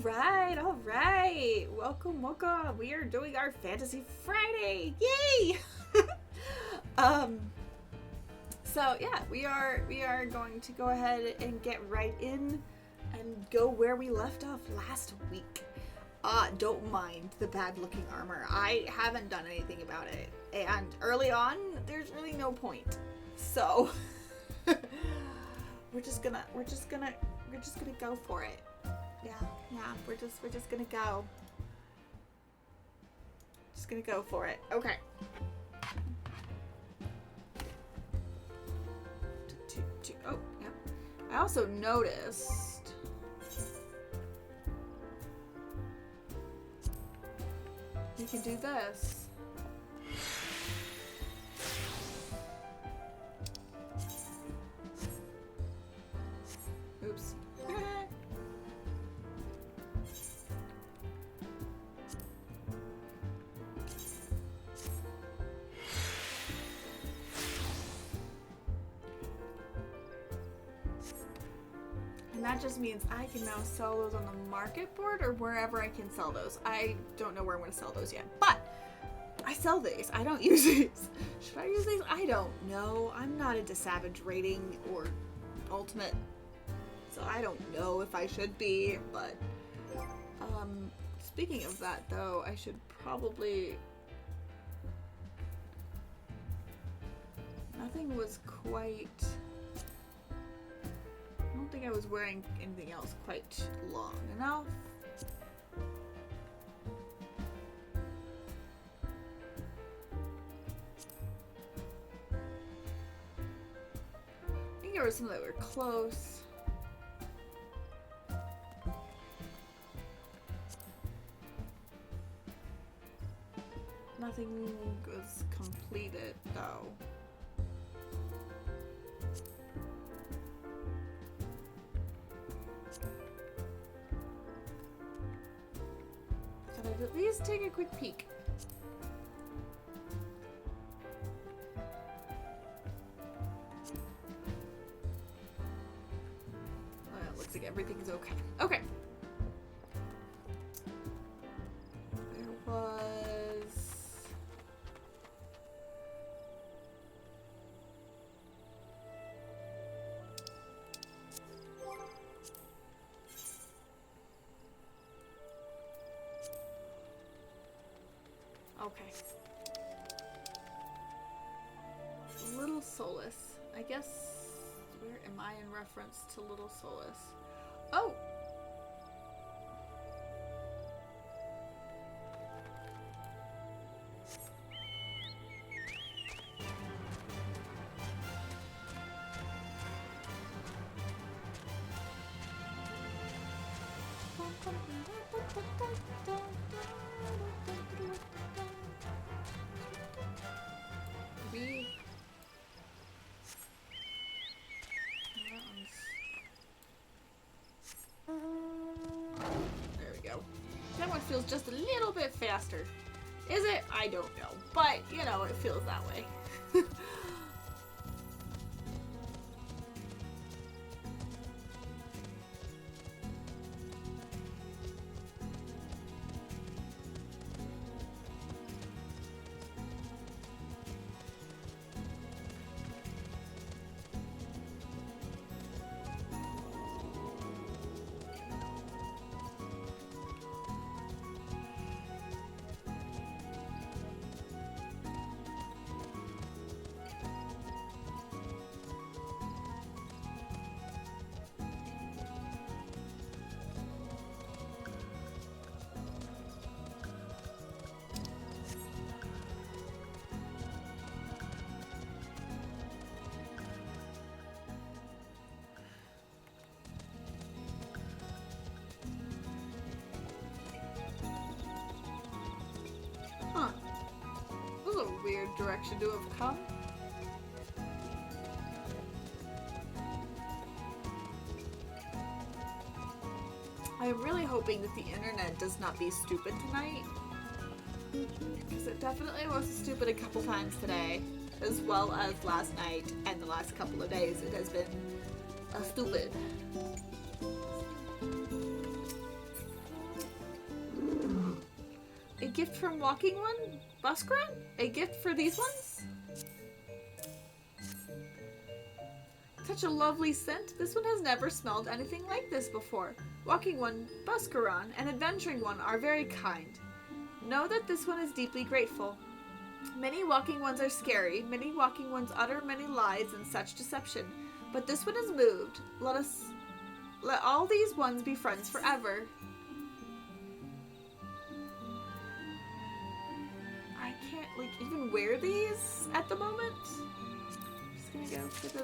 All right. Welcome, welcome. We are doing our Fantasy Friday. Yay! um. So yeah, we are going to go ahead and get right in and go where we left off last week. Don't mind the bad looking armor. I haven't done anything about it, and early on, there's really no point. So we're just gonna go for it. Yeah, we're just gonna go. Just gonna go for it. Okay. Oh, yeah. I also noticed you can do this. Oops. And that just means I can now sell those on the market board or wherever I can sell those. I don't know where I'm going to sell those yet, but I sell these. I don't use these. Should I use these? I don't know. I'm not into Savage rating or Ultimate, so I don't know if I should be, but speaking of that though, I should probably... Nothing was quite... I don't think I was wearing anything else quite long enough. I think there were some that were close. Nothing was completed though. At least take a quick peek. Well, it looks like everything's okay. Okay. There was... Okay. Little Solace. I guess, where am I in reference to Little Solace? Oh! There we go. That one feels just a little bit faster. Is it? I don't know. But, you know, it feels that way. Huh. This is a weird direction to have come. I'm really hoping that the internet does not be stupid tonight. Because it definitely was stupid a couple times today, as well as last night and the last couple of days. It has been stupid. gift from Walking One? Buskron? A gift for these ones? Such a lovely scent. This one has never smelled anything like this before. Walking One, Buskaron, and Adventuring One are very kind. Know that this one is deeply grateful. Many Walking Ones are scary. Many Walking Ones utter many lies and such deception. But this one is moved. Let all these ones be friends forever. I can't, like, even wear these at the moment. Just gonna go for the...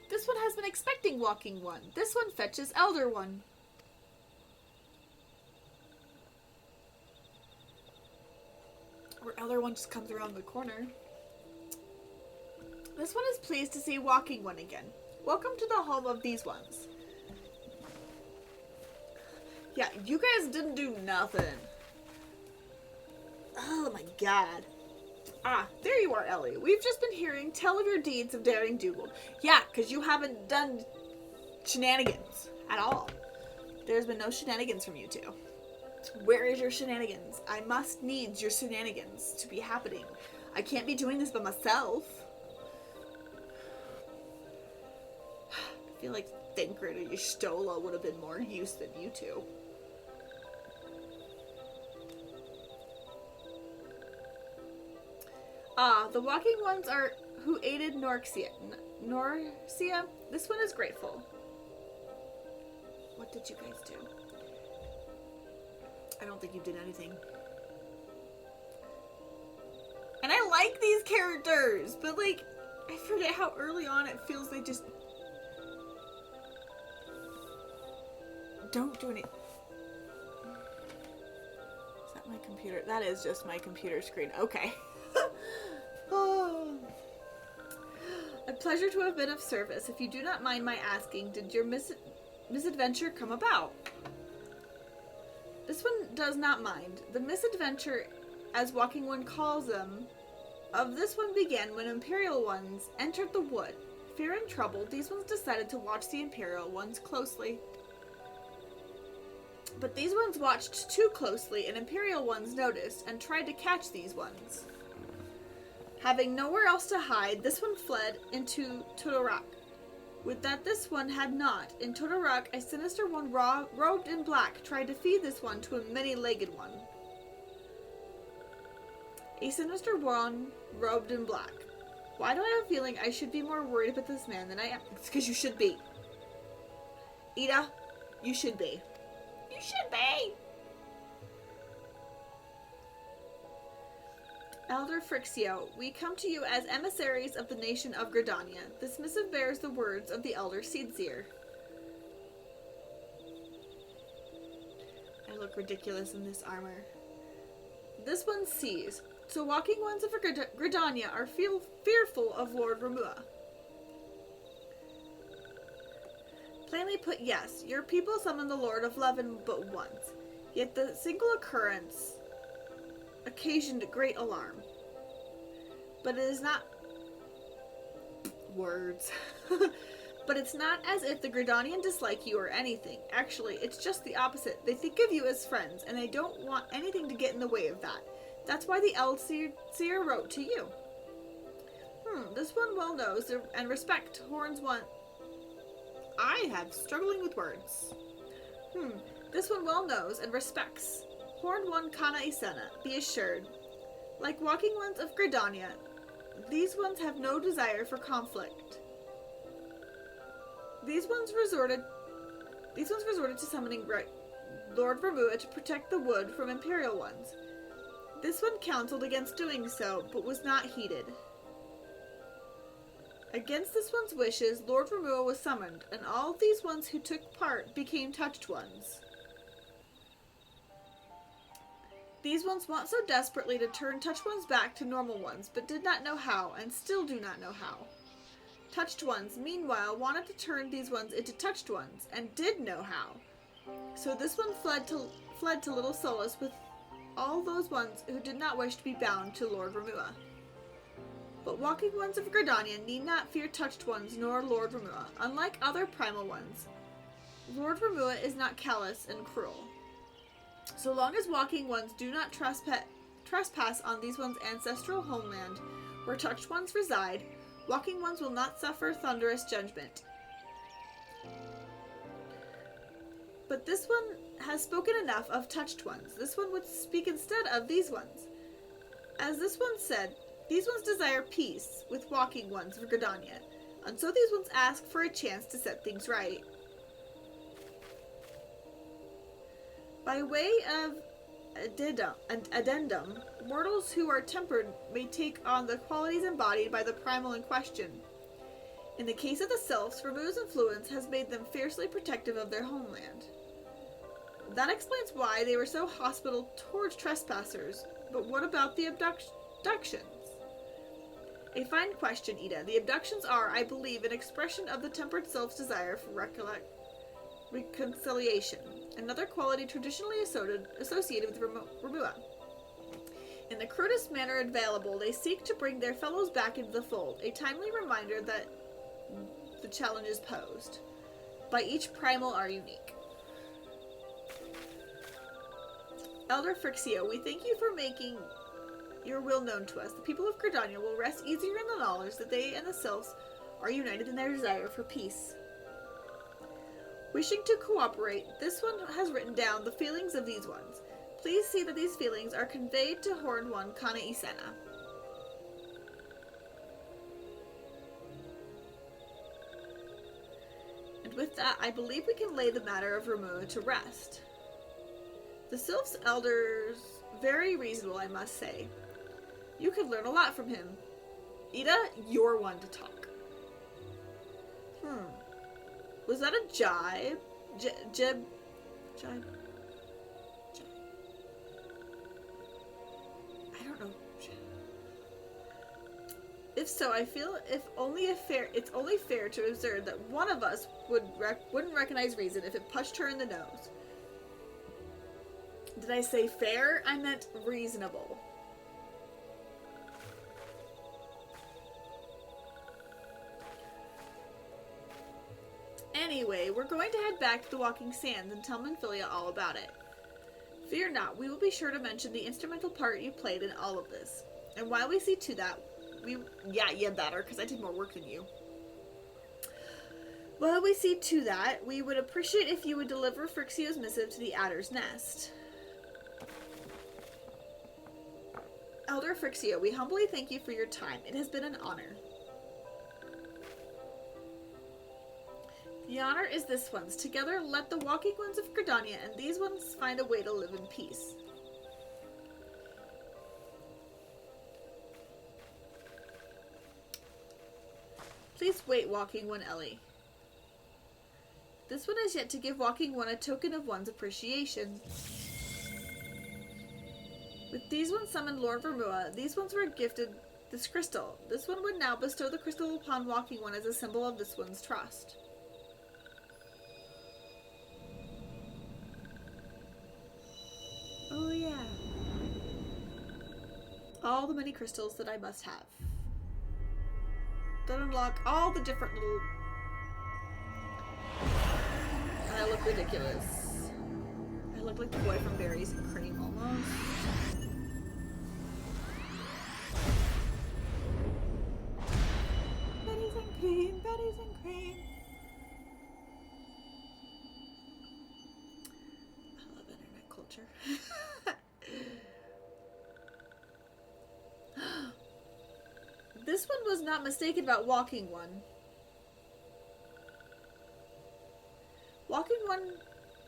This one has been expecting Walking One. This one fetches Elder One. Or Elder One just comes around the corner. This one is pleased to see Walking One again. Welcome to the home of these ones. Yeah, you guys didn't do nothing. Oh my god. Ah, there you are, Ellie. We've just been hearing tell of your deeds of daring Dougal. Yeah, because you haven't done shenanigans at all. There's been no shenanigans from you two. Where is your shenanigans? I must need your shenanigans to be happening. I can't be doing this by myself. I feel like Thancred or Y'shtola would have been more use than you two. Ah, the Walking Ones are who aided Norxia. Norxia? This one is grateful. What did you guys do? I don't think you did anything. And I like these characters, but like, I forget how early on it feels they just don't do anything. Is that my computer? That is just my computer screen. Okay. Oh. A pleasure to have been of service. If you do not mind my asking, did your misadventure come about? This one does not mind. The misadventure, as Walking One calls them, of this one began when Imperial Ones entered the wood. Fear and troubled, these ones decided to watch the Imperial Ones closely. But these ones watched too closely, and Imperial Ones noticed and tried to catch these ones. Having nowhere else to hide, this one fled into Totorak. With that this one had not. In Totorak, a sinister one robed in black tried to feed this one to a many-legged one. A sinister one robed in black. Why do I have a feeling I should be more worried about this man than I am? It's because you should be. Ida, you should be. You should be! Elder Frixio, we come to you as emissaries of the nation of Gridania. This missive bears the words of the Elder Seedseer. I look ridiculous in this armor. This one sees. So Walking Ones of Gridania are fearful of Lord Remua. Plainly put, yes, your people summon the Lord of Levin but once. Yet the single occurrence occasioned great alarm. But it is not... words. But it's not as if the Gridanian dislike you or anything. Actually, it's just the opposite. They think of you as friends, and they don't want anything to get in the way of that. That's why the Elseer wrote to you. This one well knows and respect Horn's one... I have struggling with words. This one well knows and respects Horn One Kana Isena, be assured. Like Walking Ones of Gridania, these ones have no desire for conflict. These ones resorted to summoning Lord Remua to protect the wood from Imperial Ones. This one counseled against doing so, but was not heeded. Against this one's wishes, Lord Remua was summoned, and all of these ones who took part became touched ones. These ones want so desperately to turn touched ones back to normal ones, but did not know how, and still do not know how. Touched ones, meanwhile, wanted to turn these ones into touched ones, and did know how. So this one fled to Little Solace with all those ones who did not wish to be bound to Lord Remua. But walking ones of Gridania need not fear touched ones nor Lord Remua. Unlike other primal ones, Lord Remua is not callous and cruel. So long as walking ones do not trespass on these ones' ancestral homeland, where touched ones reside, walking ones will not suffer thunderous judgment. But this one has spoken enough of touched ones. This one would speak instead of these ones. As this one said, these ones desire peace with walking ones of Gridania, and so these ones ask for a chance to set things right. By way of addendum, mortals who are tempered may take on the qualities embodied by the primal in question. In the case of the sylphs, Remua's influence has made them fiercely protective of their homeland. That explains why they were so hospitable towards trespassers, but what about the abductions? A fine question, Ida. The abductions are, I believe, an expression of the tempered sylph's desire for reconciliation, another quality traditionally associated with Remua. In the crudest manner available, they seek to bring their fellows back into the fold, a timely reminder that the challenges posed by each primal are unique. Elder Frixio, we thank you for making your will known to us. The people of Gridania will rest easier in the knowledge that they and the sylphs are united in their desire for peace. Wishing to cooperate, this one has written down the feelings of these ones. Please see that these feelings are conveyed to Horned One Kana Isena. And with that, I believe we can lay the matter of Remua to rest. The Sylph's elder's very reasonable, I must say. You could learn a lot from him. Ida, you're one to talk. Was that a jibe? Jibe? I don't know. If so, I feel it's only fair to observe that one of us wouldn't recognize reason if it punched her in the nose. Did I say fair? I meant reasonable. Anyway, we're going to head back to the Walking Sands and tell Minfilia all about it. Fear not, we will be sure to mention the instrumental part you played in all of this. And while we see to that, you better, because I did more work than you. While we see to that, we would appreciate if you would deliver Frixio's missive to the Adder's Nest. Elder Frixio, we humbly thank you for your time. It has been an honor. The honor is this one's. Together, let the walking ones of Gridania and these ones find a way to live in peace. Please wait, Walking One Ellie. This one has yet to give Walking One a token of one's appreciation. With these ones summoned Lord Remua, these ones were gifted this crystal. This one would now bestow the crystal upon Walking One as a symbol of this one's trust. Oh yeah. All the many crystals that I must have. That unlock all the different little... And I look ridiculous. I look like the boy from Berries and Cream almost. Berries and cream, berries and cream. I love internet culture. This one was not mistaken about Walking One. Walking One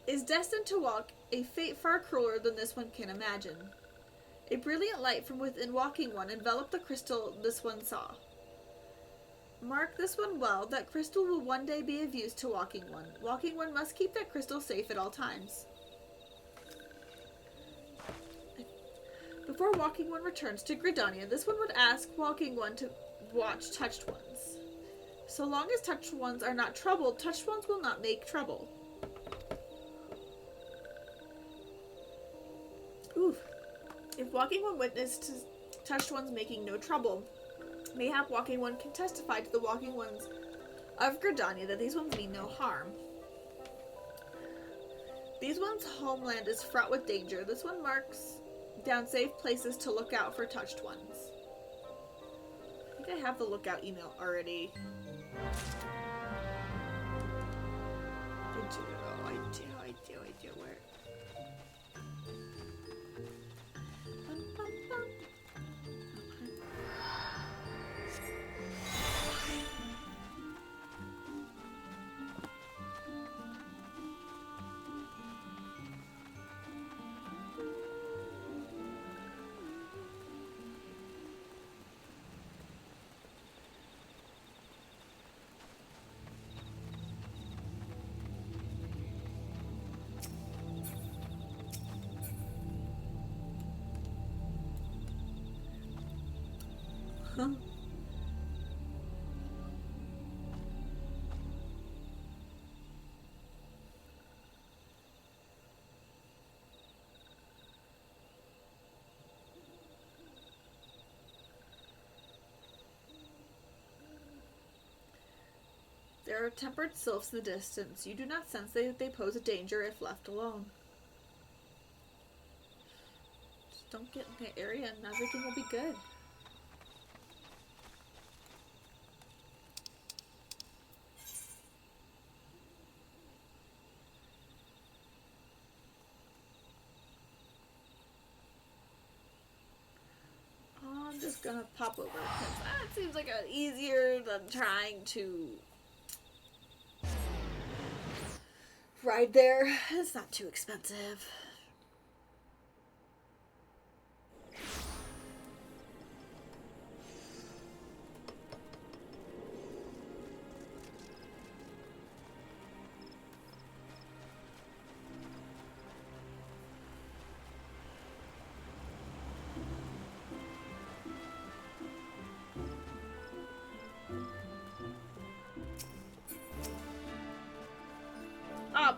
is destined to walk a fate far crueler than this one can imagine. A brilliant light from within Walking One enveloped the crystal this one saw. Mark this one well, that crystal will one day be of use to Walking One. Walking One must keep that crystal safe at all times. Before Walking One returns to Gridania, this one would ask Walking One to watch touched ones. So long as touched ones are not troubled, touched ones will not make trouble. Oof. If Walking One witnessed touched ones making no trouble, Mayhap Walking One can testify to the Walking Ones of Gridania that these ones mean no harm. These ones' homeland is fraught with danger. This one marks down safe places to look out for touched ones. I think I have the lookout email already. I do. Where? Bum, bum, bum. Huh? There are tempered sylphs in the distance. You do not sense that they pose a danger if left alone. Just don't get in the area and everything will be good. I'm just gonna pop over because that seems like easier than trying to ride there. It's not too expensive.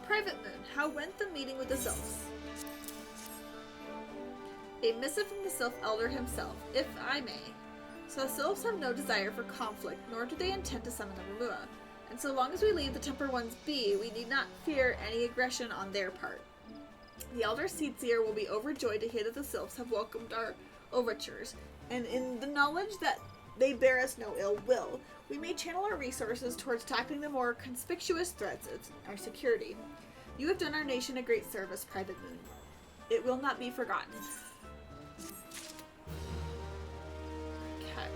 Private Moon, how went the meeting with the Sylphs? A missive from the Sylph Elder himself, if I may. So the Sylphs have no desire for conflict, nor do they intend to summon the Remua. And so long as we leave the Temper Ones be, we need not fear any aggression on their part. The Elder Seedseer will be overjoyed to hear that the Sylphs have welcomed our overtures, and in the knowledge that they bear us no ill will, we may channel our resources towards tackling the more conspicuous threats of our security. You have done our nation a great service, Private Moon. It will not be forgotten. Okay.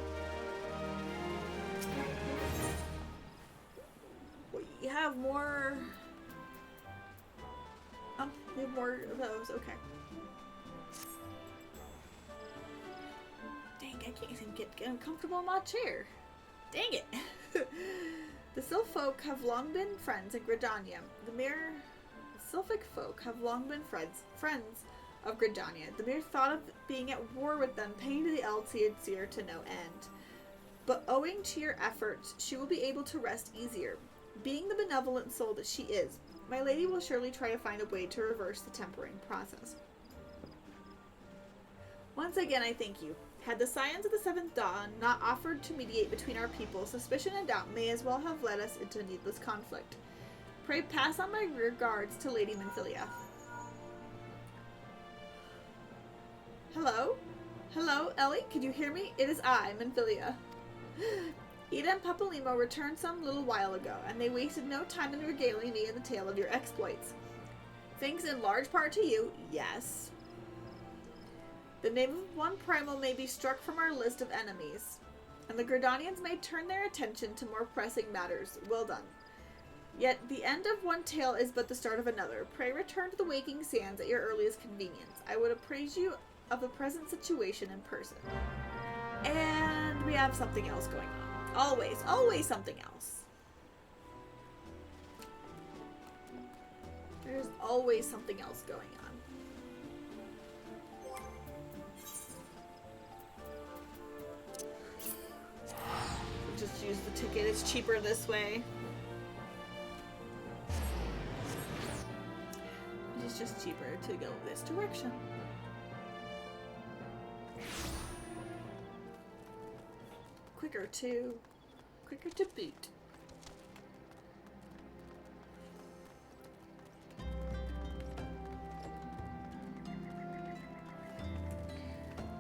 We have more... Oh, we have more of those. Okay. Dang, I can't even get uncomfortable in my chair. Dang it. The Sylph folk have long been friends in Gridania. The Sylphic folk have long been friends of Gridania. The mere thought of being at war with them pained the Seer to no end. But owing to your efforts, she will be able to rest easier. Being the benevolent soul that she is, my lady will surely try to find a way to reverse the tempering process. Once again, I thank you. Had the Scions of the Seventh Dawn not offered to mediate between our people, suspicion and doubt may as well have led us into needless conflict. Pray pass on my regards to Lady Minfilia. Hello? Hello, Ellie? Could you hear me? It is I, Minfilia. Ida and Papalimo returned some little while ago, and they wasted no time in regaling me in the tale of your exploits. Thanks in large part to you, yes. The name of one primal may be struck from our list of enemies, and the Gridanians may turn their attention to more pressing matters. Well done. Yet the end of one tale is but the start of another. Pray return to the Waking Sands at your earliest convenience. I would appraise you of the present situation in person. And we have something else going on. Always something else. There's always something else going on. Just use the ticket. It's cheaper this way. It's just cheaper to go this direction. quicker to boot.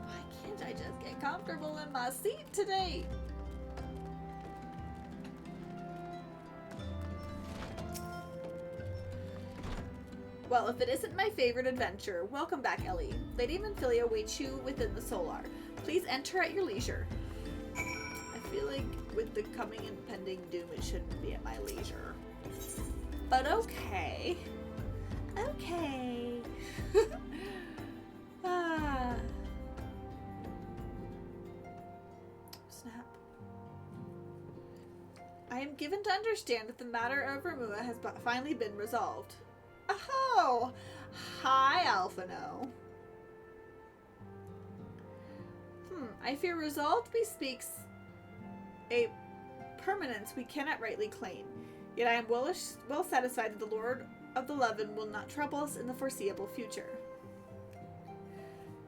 Why can't I just get comfortable in my seat today? Well, if it isn't my favorite adventure, welcome back, Ellie. Lady Manphilia awaits you within the Solar. Please enter at your leisure. I feel like with the coming impending doom, it shouldn't be at my leisure. But okay. Okay. Snap. I am given to understand that the matter of Remua has finally been resolved. Oh! Hi, Alphino. I fear resolved bespeaks a permanence we cannot rightly claim. Yet I am well satisfied that the Lord of the Levin will not trouble us in the foreseeable future.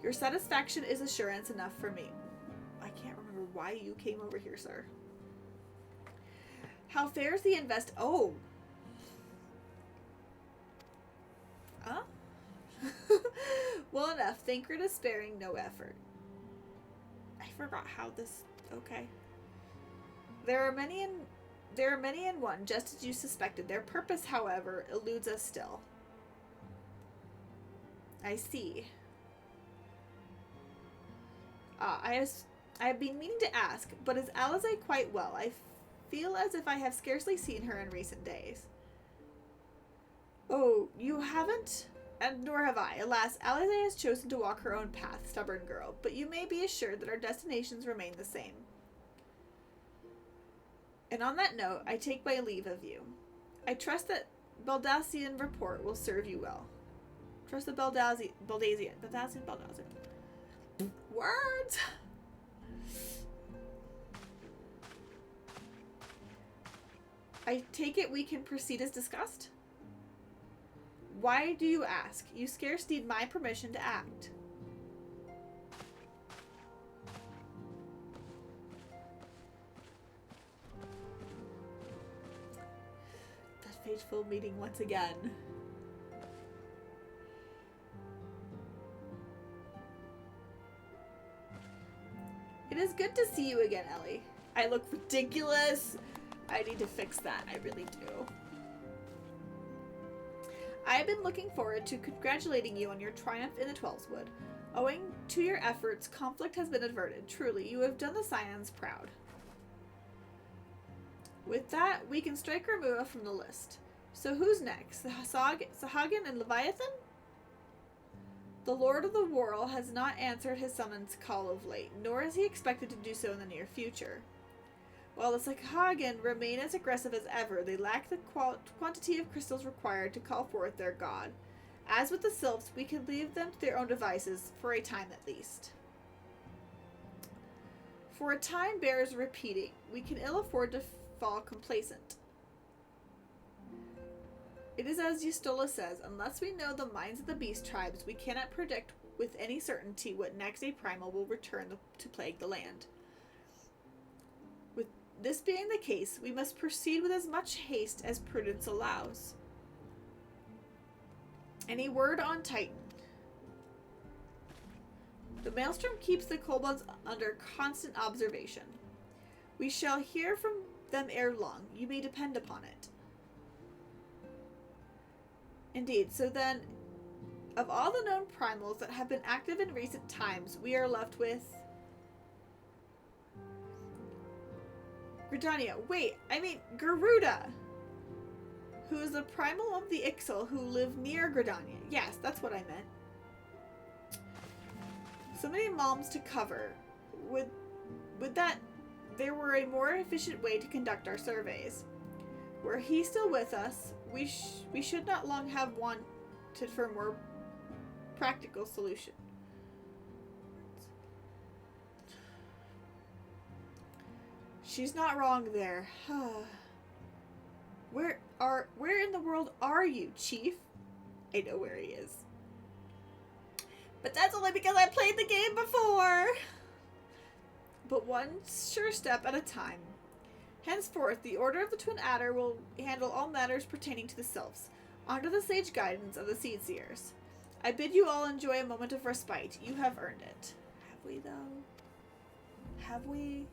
Your satisfaction is assurance enough for me. I can't remember why you came over here, sir. How fares the invest? Oh! Huh? Well enough. Thancred is sparing no effort. I forgot how this... Okay. There are many in one, just as you suspected. Their purpose, however, eludes us still. I see. I have been meaning to ask, but is Alize quite well? I feel as if I have scarcely seen her in recent days. Oh, you haven't? And nor have I. Alas, Alize has chosen to walk her own path, stubborn girl, but you may be assured that our destinations remain the same. And on that note, I take my leave of you. I trust that Baldassian report will serve you well. Trust the Baldassian. Words! I take it we can proceed as discussed? Why do you ask? You scarce need my permission to act. That fateful meeting once again. It is good to see you again, Ellie. I look ridiculous. I need to fix that. I really do. I have been looking forward to congratulating you on your triumph in the Twelveswood. Owing to your efforts, conflict has been averted. Truly, you have done the Scions proud. With that, we can strike Remua from the list. So who's next? Sahagin and Leviathan? The Lord of the Whirl has not answered his summons call of late, nor is he expected to do so in the near future. While the Sahagin remain as aggressive as ever, they lack the quantity of crystals required to call forth their god. As with the Sylphs, we can leave them to their own devices, for a time at least. For a time bears repeating. We can ill afford to fall complacent. It is as Yustola says, unless we know the minds of the beast tribes, we cannot predict with any certainty what next a primal will return to plague the land. With this being the case, we must proceed with as much haste as prudence allows. Any word on Titan? The Maelstrom keeps the kobolds under constant observation. We shall hear from them ere long. You may depend upon it. Indeed, so then, of all the known primals that have been active in recent times, we are left with... Gridania. Wait, I mean Garuda! Who is the primal of the Ixal who live near Gridania. Yes, that's what I meant. So many moms to cover. Would that there were a more efficient way to conduct our surveys. Were he still with us, we should not long have wanted for a more practical solution. She's not wrong there. Where in the world are you, Chief? I know where he is. But that's only because I played the game before. but one sure step at a time. Henceforth, the Order of the Twin Adder will handle all matters pertaining to the sylphs, under the sage guidance of the Seed Seers. I bid you all enjoy a moment of respite. You have earned it. Have we, though? Have we?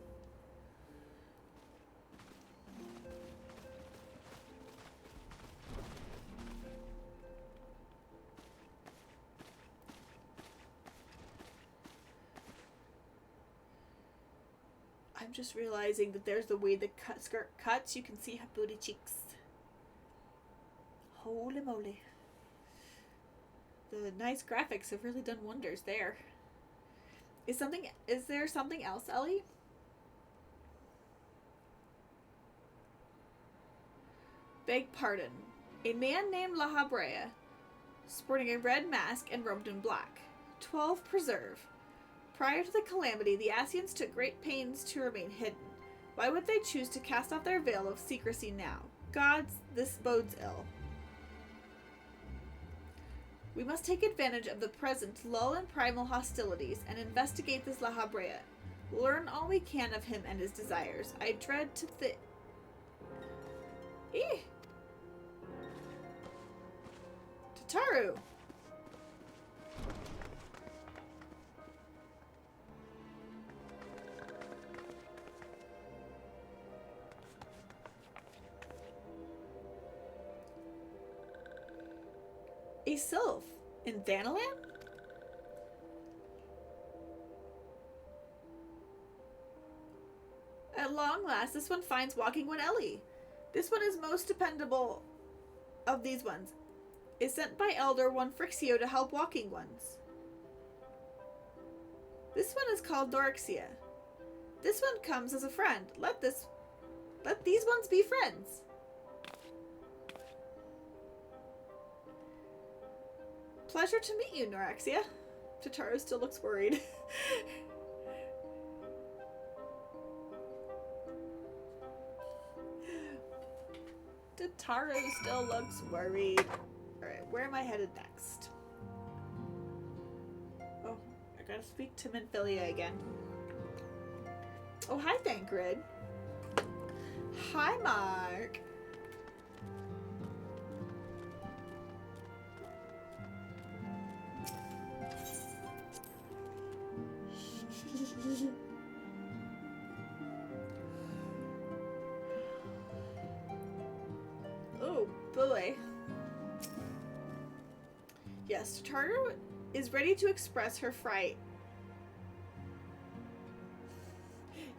I'm just realizing that there's the way the skirt cuts. You can see her booty cheeks. Holy moly. The nice graphics have really done wonders there. Is there something else, Ellie? Beg pardon. A man named La Habrea, sporting a red mask and robed in black. 12 preserve. Prior to the calamity, the Asians took great pains to remain hidden. Why would they choose to cast off their veil of secrecy now? Gods, this bodes ill. We must take advantage of the present lull in primal hostilities and investigate this La Habrea. Learn all we can of him and his desires. I dread to think... Eeh! Tataru! A sylph in Thanalan? At long last, this one finds walking one Ellie. This one is most dependable of these ones. Is sent by Elder one Frixio to help walking ones. This one is called Dorixia. This one comes as a friend. Let these ones be friends. Pleasure to meet you, Norexia. Tataru still looks worried. Tataru still looks worried. Alright, where am I headed next? Oh, I gotta speak to Minfilia again. Oh, hi, Thancred. Hi, Mark. Oh, boy. Yes, Tataru is ready to express her fright.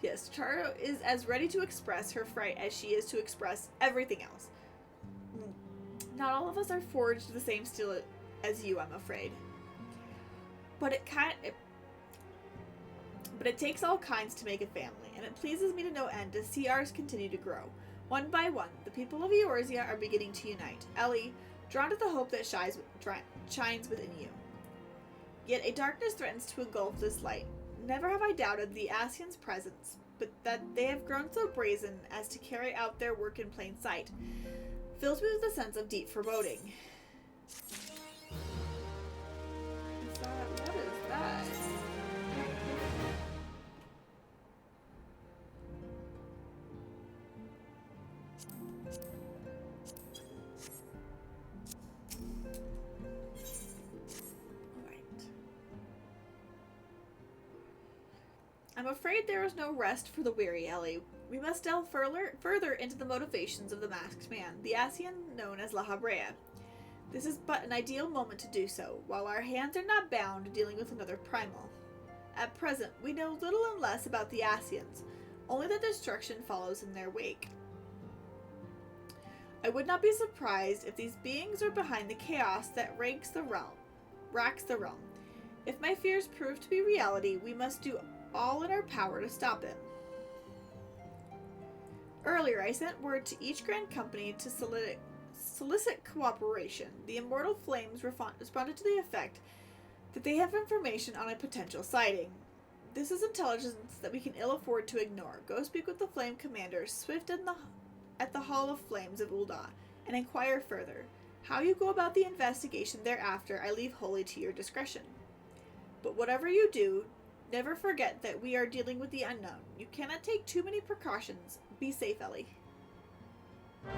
Yes, Tataru is as ready to express her fright as she is to express everything else. Not all of us are forged the same steel as you, I'm afraid. But it takes all kinds to make a family, and it pleases me to no end to see ours continue to grow. One by one, the people of Eorzea are beginning to unite. Ellie, drawn to the hope that shines within you. Yet a darkness threatens to engulf this light. Never have I doubted the Asians' presence, but that they have grown so brazen as to carry out their work in plain sight fills me with a sense of deep foreboding. What is that? I'm afraid there is no rest for the weary, Ellie. We must delve further into the motivations of the masked man, the Asian known as La Habrea. This is but an ideal moment to do so, while our hands are not bound dealing with another primal. At present, we know little and less about the Asians, only that destruction follows in their wake. I would not be surprised if these beings are behind the chaos that racks the realm. If my fears prove to be reality, we must do all in our power to stop him. Earlier, I sent word to each Grand Company to solicit cooperation. The Immortal Flames responded to the effect that they have information on a potential sighting. This is intelligence that we can ill afford to ignore. Go speak with the Flame Commander, Swift at the Hall of Flames of Ul'dah, and inquire further. How you go about the investigation thereafter, I leave wholly to your discretion. But whatever you do, Never forget that we are dealing with the unknown. You cannot take too many precautions. Be safe, Ellie. Okay.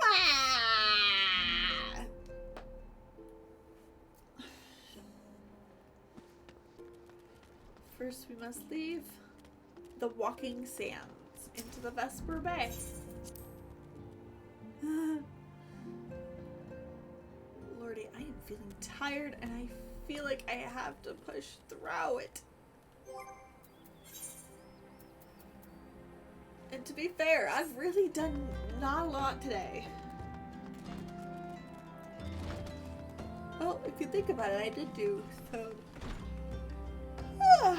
Ah! First, we must leave the walking sands into the Vesper Bay. Lordy, I am feeling tired and I feel like I have to push through it. And to be fair, I've really done not a lot today. Well, if you think about it, I did do so. I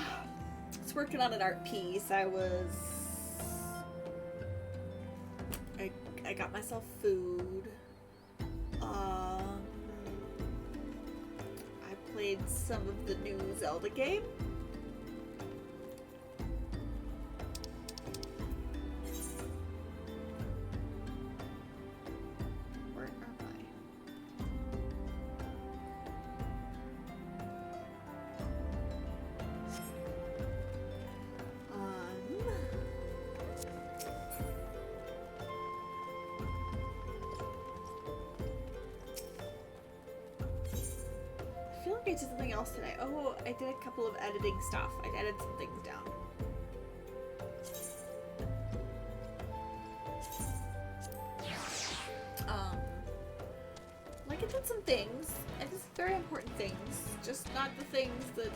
was working on an art piece. I got myself food. I played some of the new Zelda game. Where am I feel like I did something else today. Oh, I did a couple of editing stuff. I edited some things down. Like I did some things. I did some very important things. Just not the things that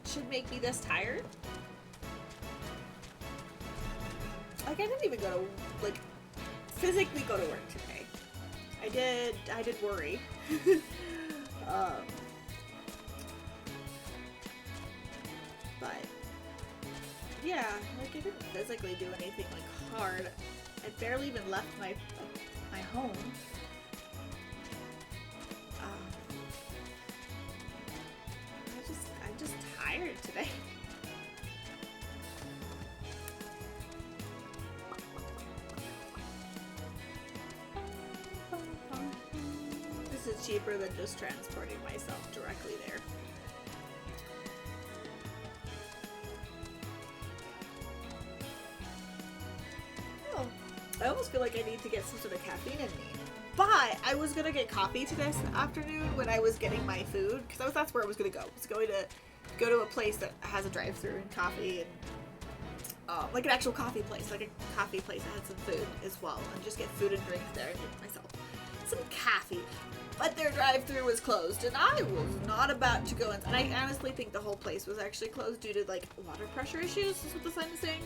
should make me this tired. Like I didn't even go to, like, physically go to work today. I did worry. But yeah, like I didn't physically do anything like hard. I barely even left my home. I'm just tired today. This is cheaper than just transporting myself directly there. Oh, I almost feel like I need to get some sort of caffeine in me. But I was gonna get coffee today afternoon when I was getting my food, because that's where I was gonna go. I was going to go to a place that has a drive-thru and coffee and like an actual coffee place, like a coffee place that had some food as well, and just get food and drink there and get myself some coffee. But their drive-thru was closed, and I was not about to go in. And I honestly think the whole place was actually closed due to like water pressure issues. Is what the sign is saying.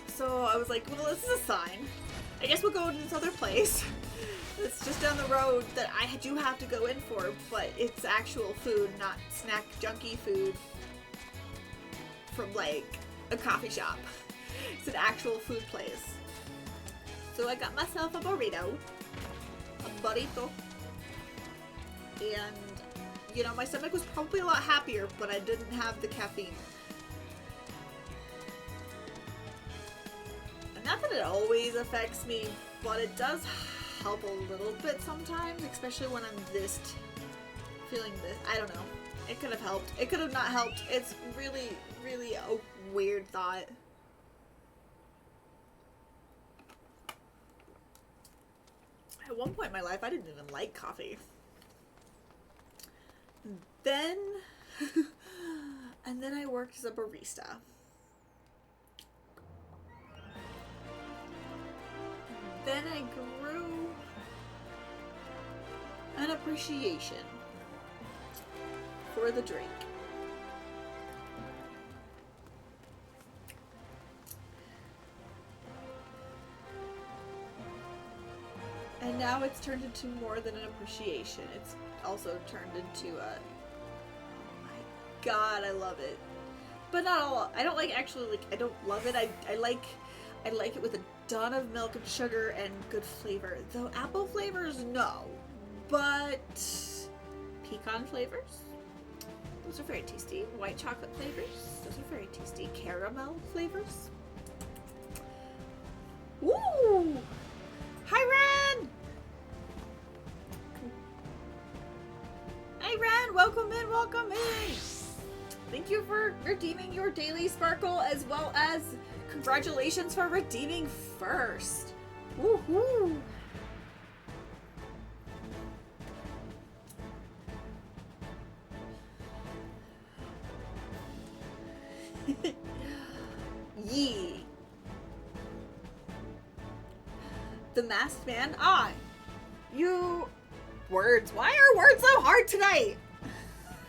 So I was like, well, this is a sign. I guess we'll go to this other place. It's just down the road that I do have to go in for, but it's actual food, not snack junky food from like a coffee shop. It's an actual food place. So I got myself a burrito, a burrito, and you know, my stomach was probably a lot happier, but I didn't have the caffeine. And not that it always affects me, but it does help a little bit sometimes, especially when I'm feeling this. I don't know. It could have helped. It could have not helped. It's really, really a weird thought. At one point in my life, I didn't even like coffee. Then, and then I worked as a barista. Then I grew an appreciation for the drink. And now it's turned into more than an appreciation. It's also turned into a, oh my god, I love it. But not all. I don't like actually like. I don't love it. I like it with a ton of milk and sugar and good flavor. Though apple flavors, no. But pecan flavors, those are very tasty. White chocolate flavors, those are very tasty. Caramel flavors, Woo! Hi, Ren! Hi, Ren! Welcome in, welcome in! Thank you for redeeming your daily sparkle, as well as congratulations for redeeming first. Woohoo! Yee. The masked man? Ah, you... Words. Why are words so hard tonight?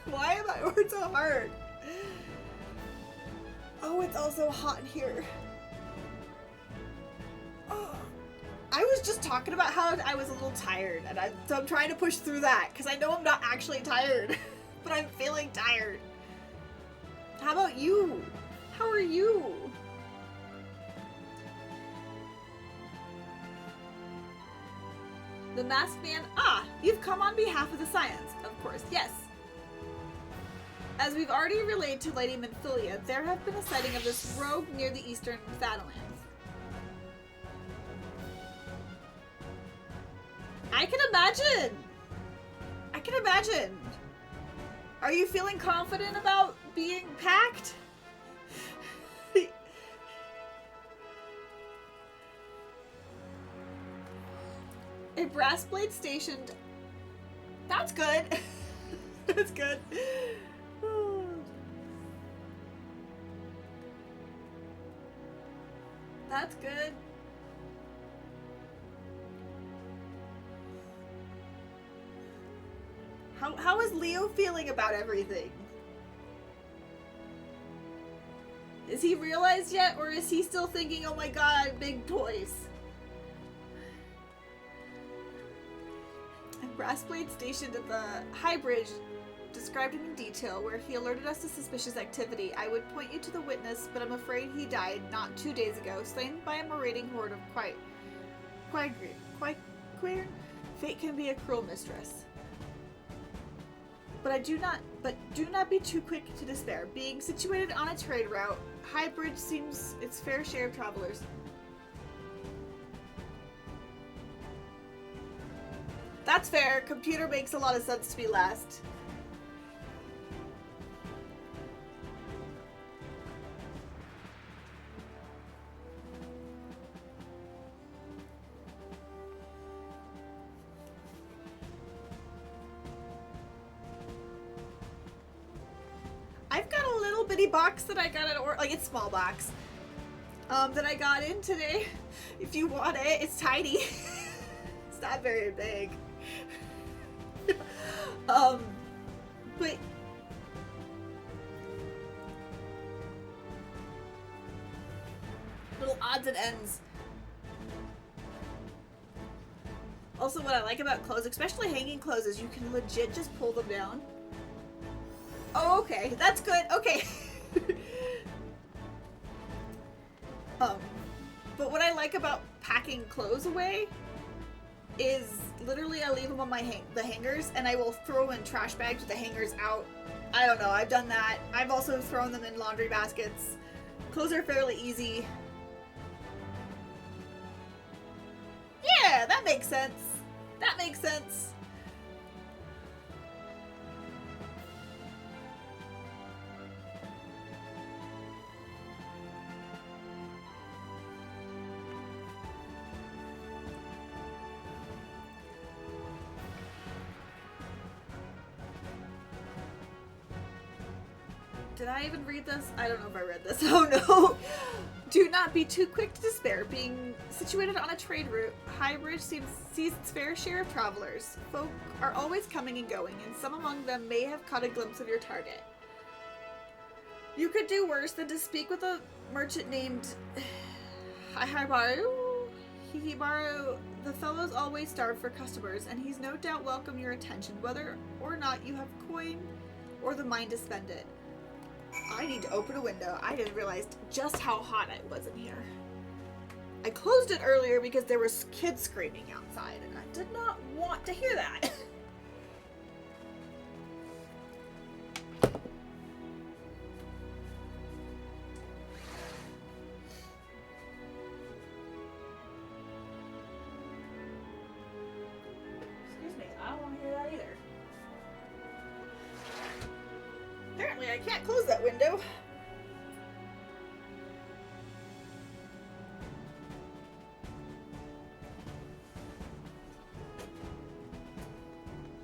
Why are my words so hard? Oh, it's also hot in here. Oh. I was just talking about how I was a little tired, and so I'm trying to push through that, because I know I'm not actually tired, but I'm feeling tired. How about you? How are you? The masked man? Ah, you've come on behalf of the science, of course, yes. As we've already relayed to Lady Minfilia, there have been a sighting of this rogue near the eastern Shadowlands. I can imagine! I can imagine! Are you feeling confident about being packed? A brass blade stationed. That's good. That's good. That's good. How is Leo feeling about everything? Is he realized yet, or is he still thinking, oh my god, big toys? A brass blade stationed at the High Bridge described him in detail, where he alerted us to suspicious activity. I would point you to the witness, but I'm afraid he died not 2 days ago, slain by a marauding horde of queer. Fate can be a cruel mistress. But do not be too quick to despair. Being situated on a trade route, High Bridge seems its fair share of travelers. That's fair. Computer makes a lot of sense to be last. I've got a little bitty box that I got like it's small box, that I got in today. If you want it, it's tiny. It's not very big. But little odds and ends. Also, what I like about clothes, especially hanging clothes, is you can legit just pull them down. Oh, okay. That's good. Okay. But what I like about packing clothes away is literally I leave them on the hangers, and I will throw them in trash bags with the hangers out. I don't know. I've done that. I've also thrown them in laundry baskets. Clothes are fairly easy. Yeah, that makes sense. That makes sense. Did I even read this? I don't know if I read this. Oh no! Do not be too quick to despair. Being situated on a trade route, High Bridge sees its fair share of travelers. Folk are always coming and going, and some among them may have caught a glimpse of your target. You could do worse than to speak with a merchant named Hihibaru. The fellow's always starved for customers, and he's no doubt welcome your attention, whether or not you have coin or the mind to spend it. I need to open a window. I didn't realize just how hot it was in here. I closed it earlier because there was kids screaming outside, and I did not want to hear that. can't close that window.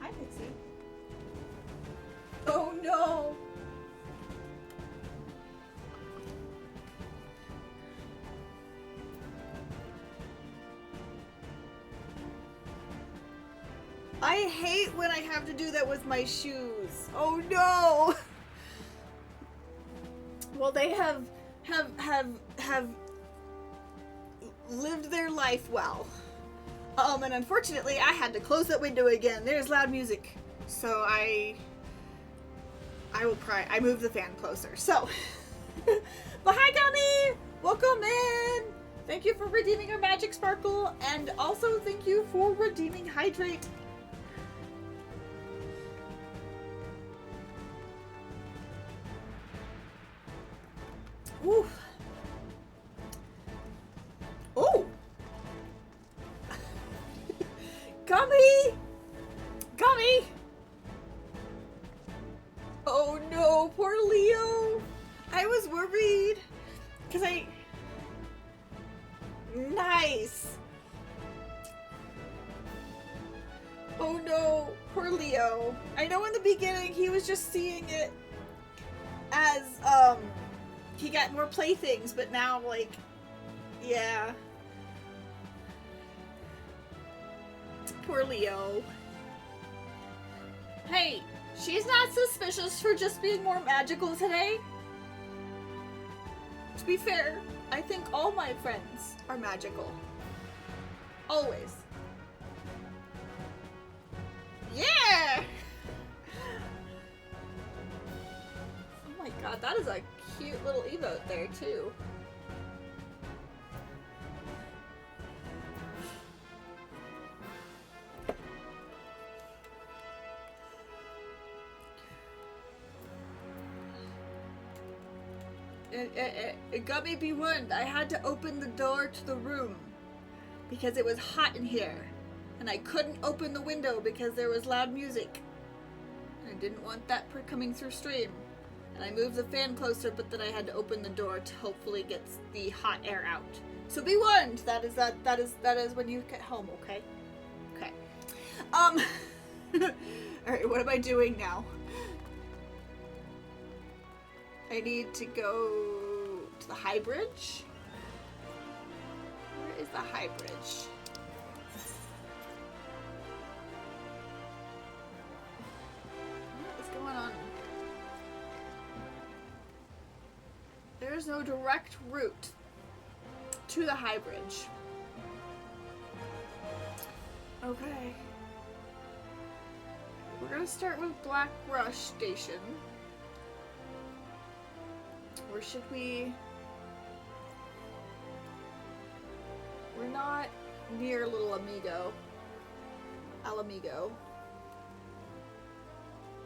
Hi, Pixie. Oh no! I hate when I have to do that with my shoes. Oh no! Well, they have lived their life well. And unfortunately, I had to close that window again. There's loud music, so I will cry. I moved the fan closer. So, but hi, Gummy! Welcome in. Thank you for redeeming your magic sparkle, and also thank you for redeeming hydrate. Ooh. Oh! Gummy! Gummy! Oh no, poor Leo! I was worried. Because Nice! Oh no, poor Leo. I know in the beginning he was just seeing it as, he got more playthings, but now, like, yeah. Poor Leo. Hey, she's not suspicious for just being more magical today. To be fair, I think all my friends are magical. Always. Yeah! Oh my god, that is a cute little emote there, too. It got me be warned. I had to open the door to the room because it was hot in here. And I couldn't open the window because there was loud music. I didn't want that coming through stream. And I moved the fan closer, but then I had to open the door to hopefully get the hot air out. So be warned. That is when you get home, okay? Okay. Alright, what am I doing now? I need to go to the high bridge. Where is the high bridge? What is going on? There is no direct route to the high bridge. Okay. We're gonna start with Black Rush Station. Or should we... We're not near Little Amigo. Al Amigo.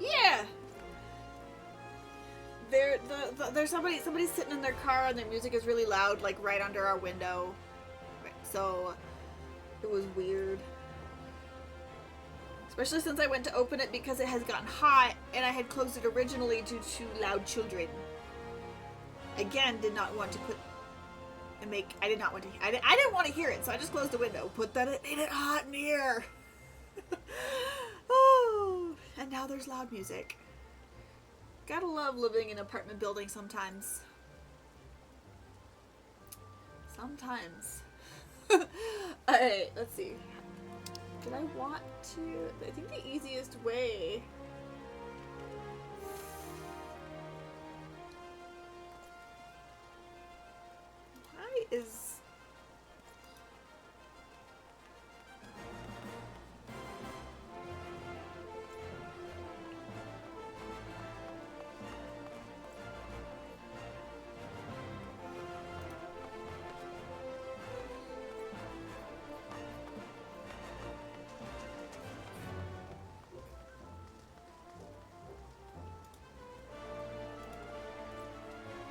Yeah! There's somebody's sitting in their car and their music is really loud, like right under our window. So it was weird. Especially since I went to open it because it has gotten hot and I had closed it originally due to loud children. Again, did not want to put and make. I did not want to. I didn't want to hear it, so I just closed the window. Put that. It made it hot in here. Oh, and now there's loud music. Gotta love living in an apartment building sometimes. Sometimes. Alright, let's see. Did I want to? I think the easiest way. Is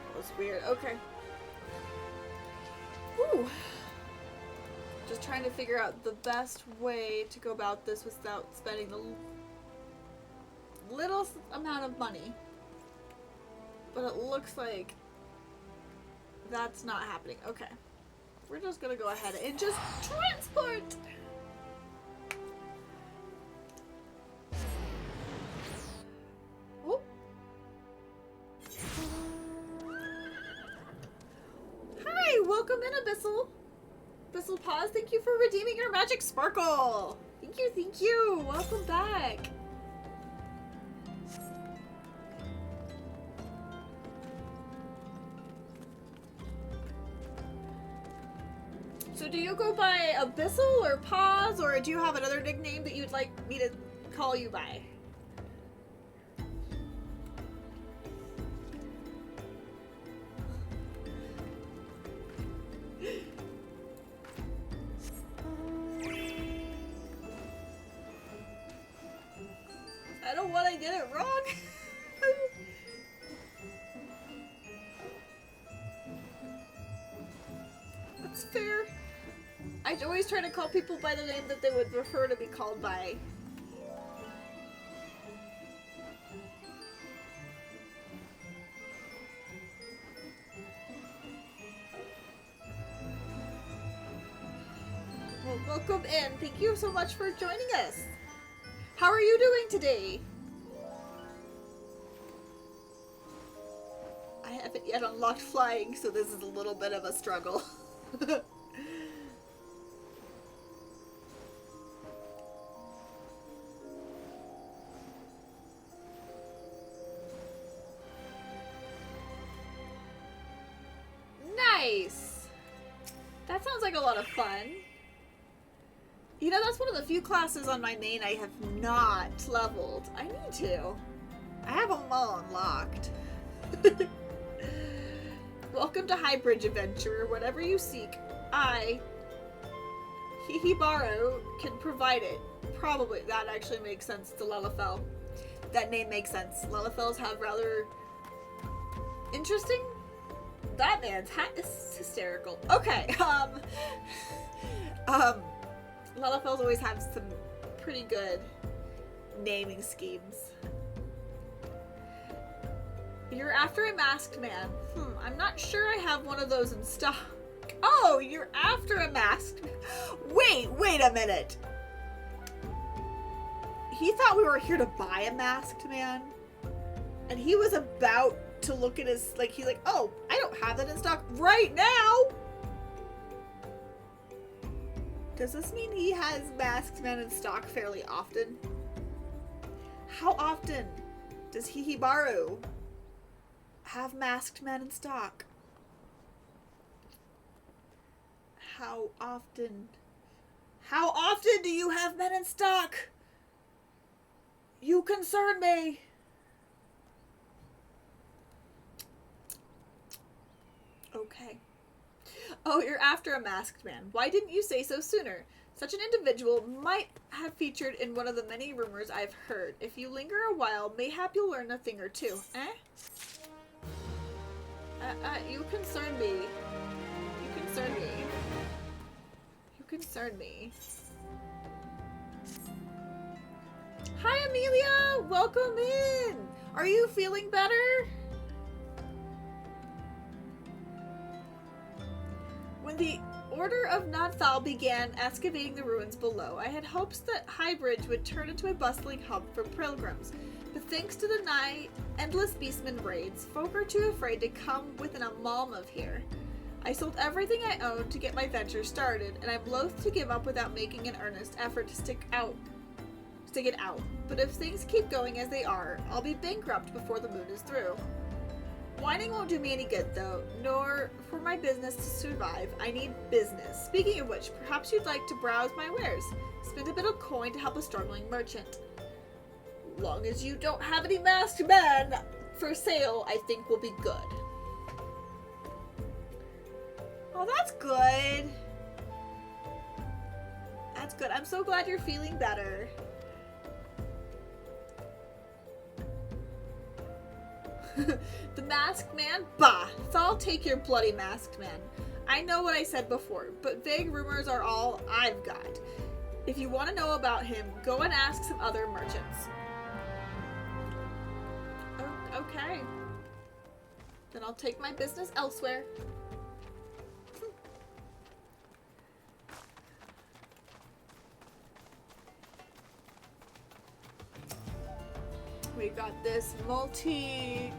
that was weird. Okay. Ooh. Just trying to figure out the best way to go about this without spending the little amount of money. But it looks like that's not happening. Okay. We're just gonna go ahead and just transport! Oh. Hi! Welcome in, Abyssal! Abyssal Paws, thank you for redeeming your magic sparkle! Thank you, thank you! Welcome back! So do you go by Abyssal or Paws, or do you have another nickname that you'd like me to call you by? I don't want to get it wrong. That's fair. I always try to call people by the name that they would prefer to be called by. Well, welcome in. Thank you so much for joining us. How are you doing today? I haven't yet unlocked flying, so this is a little bit of a struggle. Nice! That sounds like a lot of fun. You know, that's one of the few classes on my main I have not leveled. I need to. I have them all unlocked. Welcome to Highbridge Adventure. Whatever you seek, I, Hihibaru, can provide it. Probably. That actually makes sense to Lelafel. That name makes sense. Lelafels have rather interesting... That man's hat is hysterical. Okay, Lelafels always have some pretty good naming schemes. You're after a masked man. I'm not sure I have one of those in stock. Oh, you're after a masked... Wait a minute. He thought we were here to buy a masked man. And he was about to look at his... he's like, oh, I don't have that in stock right now. Does this mean he has masked men in stock fairly often? How often does Hihibaru have masked men in stock? How often? How often do you have men in stock? You concern me. Okay. Oh, you're after a masked man. Why didn't you say so sooner? Such an individual might have featured in one of the many rumors I've heard. If you linger a while, mayhap you'll learn a thing or two. Eh? You concern me. You concern me. You concern me. Hi, Amelia! Welcome in! Are you feeling better? When the Order of Nadthal began excavating the ruins below, I had hopes that Highbridge would turn into a bustling hub for pilgrims. But thanks to the nigh endless beastman raids, folk are too afraid to come within a malm of here. I sold everything I owned to get my venture started, and I'm loath to give up without making an earnest effort to stick it out. But if things keep going as they are, I'll be bankrupt before the moon is through. Whining won't do me any good, though, nor for my business to survive. I need business. Speaking of which, perhaps you'd like to browse my wares. Spend a bit of coin to help a struggling merchant. Long as you don't have any masked men for sale, I think we'll be good. Oh, that's good. That's good. I'm so glad you're feeling better. The masked man? Bah! So I'll take your bloody masked man. I know what I said before, but vague rumors are all I've got. If you want to know about him, go and ask some other merchants. Oh, okay. Then I'll take my business elsewhere. We got this multiloquent.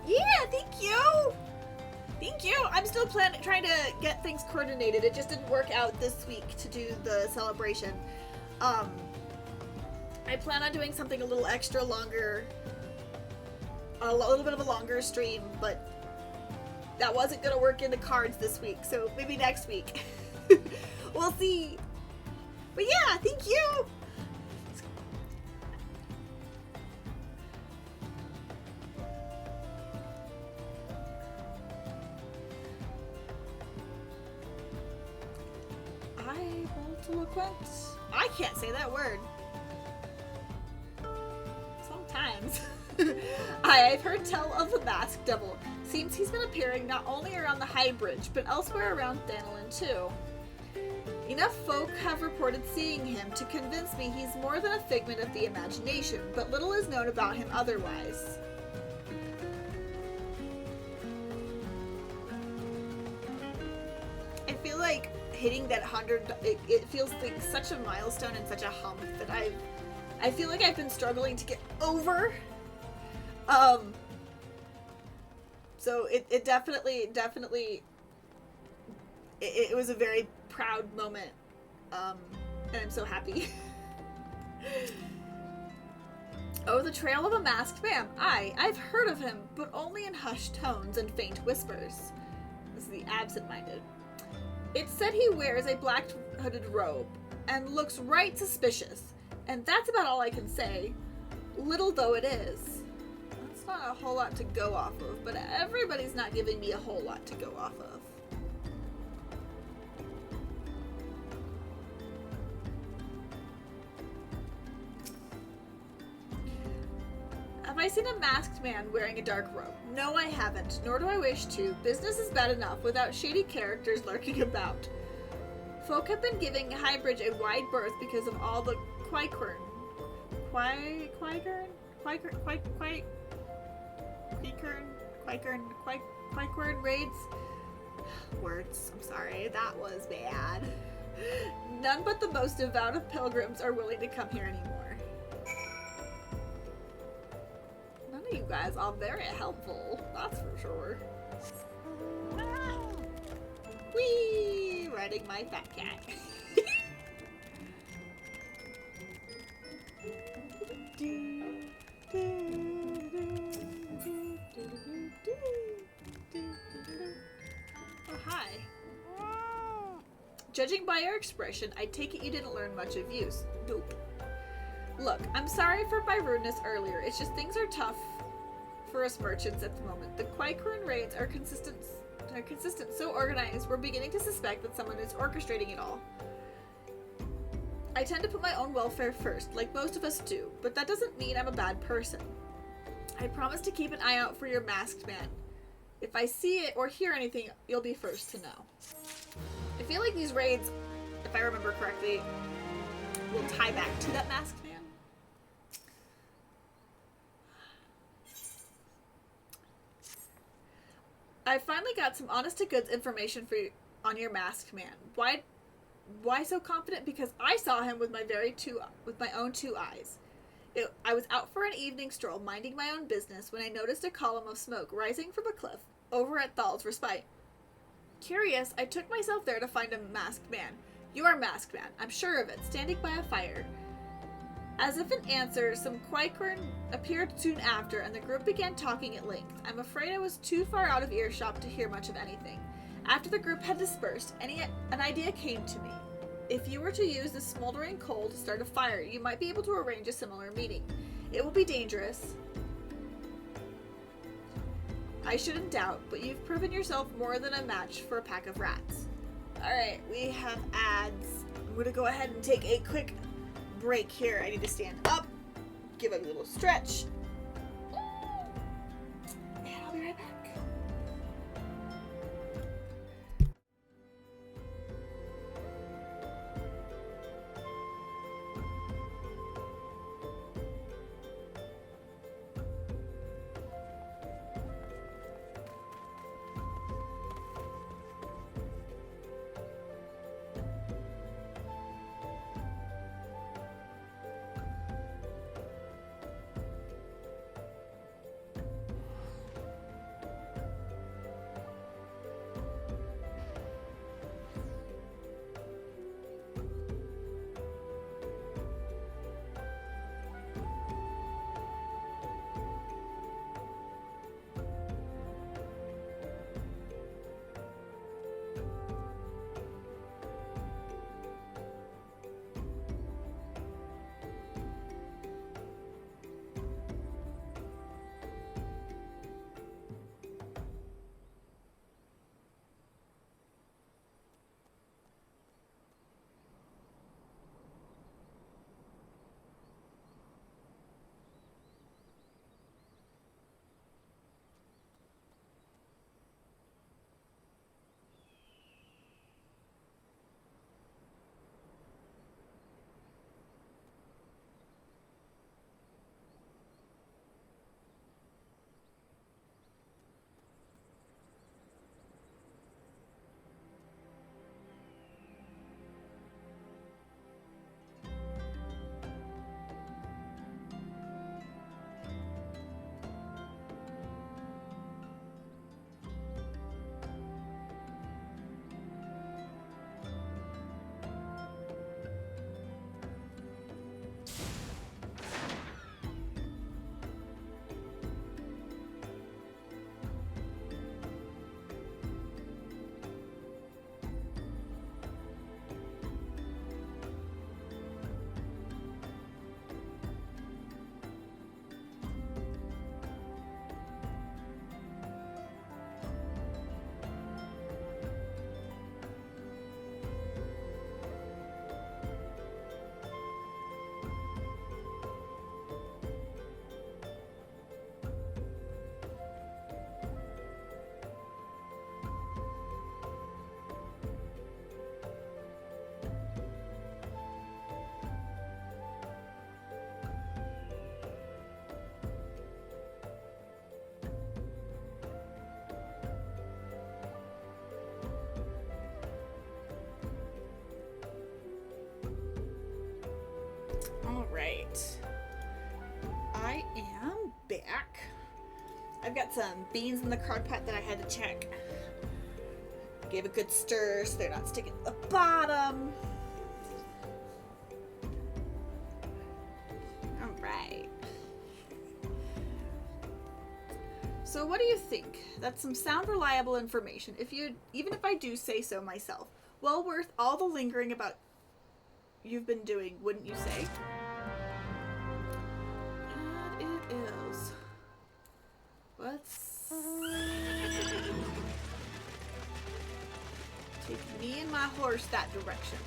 Yeah, thank you. Thank you. I'm still trying to get things coordinated. It just didn't work out this week to do the celebration. I plan on doing something a little extra longer, a little bit of a longer stream, but that wasn't gonna work in the cards this week, so maybe next week. We'll see. But yeah, thank you. I can't say that word. Sometimes. I've heard tell of the masked devil. Seems he's been appearing not only around the High Bridge, but elsewhere around Danelin too. Enough folk have reported seeing him to convince me he's more than a figment of the imagination, but little is known about him otherwise. I feel like hitting that 100, it feels like such a milestone and such a hump that I feel like I've been struggling to get over. So it definitely, it was a very proud moment, and I'm so happy. Oh, the trail of a masked man. I've heard of him, but only in hushed tones and faint whispers. This is the absent-minded. It's said he wears a black hooded robe and looks right suspicious, and that's about all I can say, little though it is. That's not a whole lot to go off of, but everybody's not giving me a whole lot to go off of. Have I seen a masked man wearing a dark robe? No, I haven't, nor do I wish to. Business is bad enough without shady characters lurking about. Folk have been giving Highbridge a wide berth because of all the Quikern raids? Words, I'm sorry, that was bad. None but the most devout of pilgrims are willing to come here anymore. You guys are very helpful, that's for sure. Whee! Riding my fat cat. Oh, hi. Judging by your expression, I take it you didn't learn much of use. Nope. Look, I'm sorry for my rudeness earlier. It's just things are tough for us merchants at the moment. The Quikern raids are consistent, so organized, we're beginning to suspect that someone is orchestrating it all. I tend to put my own welfare first, like most of us do, but that doesn't mean I'm a bad person. I promise to keep an eye out for your masked man. If I see it or hear anything, you'll be first to know. I feel like these raids, if I remember correctly, will tie back to that masked man. I finally got some honest-to-goods information for you on your masked man. Why so confident? Because I saw him with my own two eyes. I was out for an evening stroll, minding my own business, when I noticed a column of smoke rising from a cliff over at Thal's Respite. Curious, I took myself there to find a masked man. Your masked man, I'm sure of it, standing by a fire. As if in answer, some Quikern appeared soon after, and the group began talking at length. I'm afraid I was too far out of earshot to hear much of anything. After the group had dispersed, an idea came to me. If you were to use the smoldering coal to start a fire, you might be able to arrange a similar meeting. It will be dangerous, I shouldn't doubt, but you've proven yourself more than a match for a pack of rats. Alright, we have ads. I'm gonna go ahead and take a quick break here. I need to stand up, give it a little stretch, and I'll be right back. I've got some beans in the crock pot that I had to check. Gave a good stir so they're not sticking to the bottom. Alright. So what do you think? That's some sound reliable information. Even if I do say so myself. Well worth all the lingering about you've been doing, wouldn't you say? And it is. Let's take me and my horse that direction.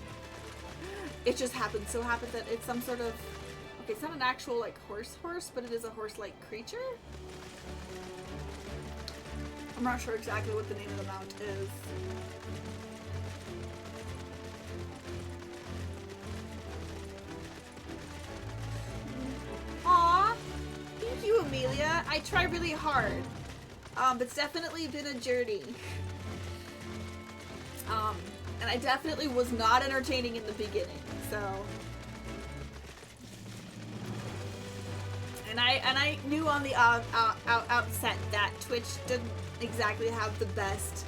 It just happens that it's some sort of, okay, it's not an actual like horse, but it is a horse-like creature. I'm not sure exactly what the name of the mount is. Aw, thank you, Amelia. I try really hard. It's definitely been a journey. And I definitely was not entertaining in the beginning, so. And I knew on the outset that Twitch didn't exactly have the best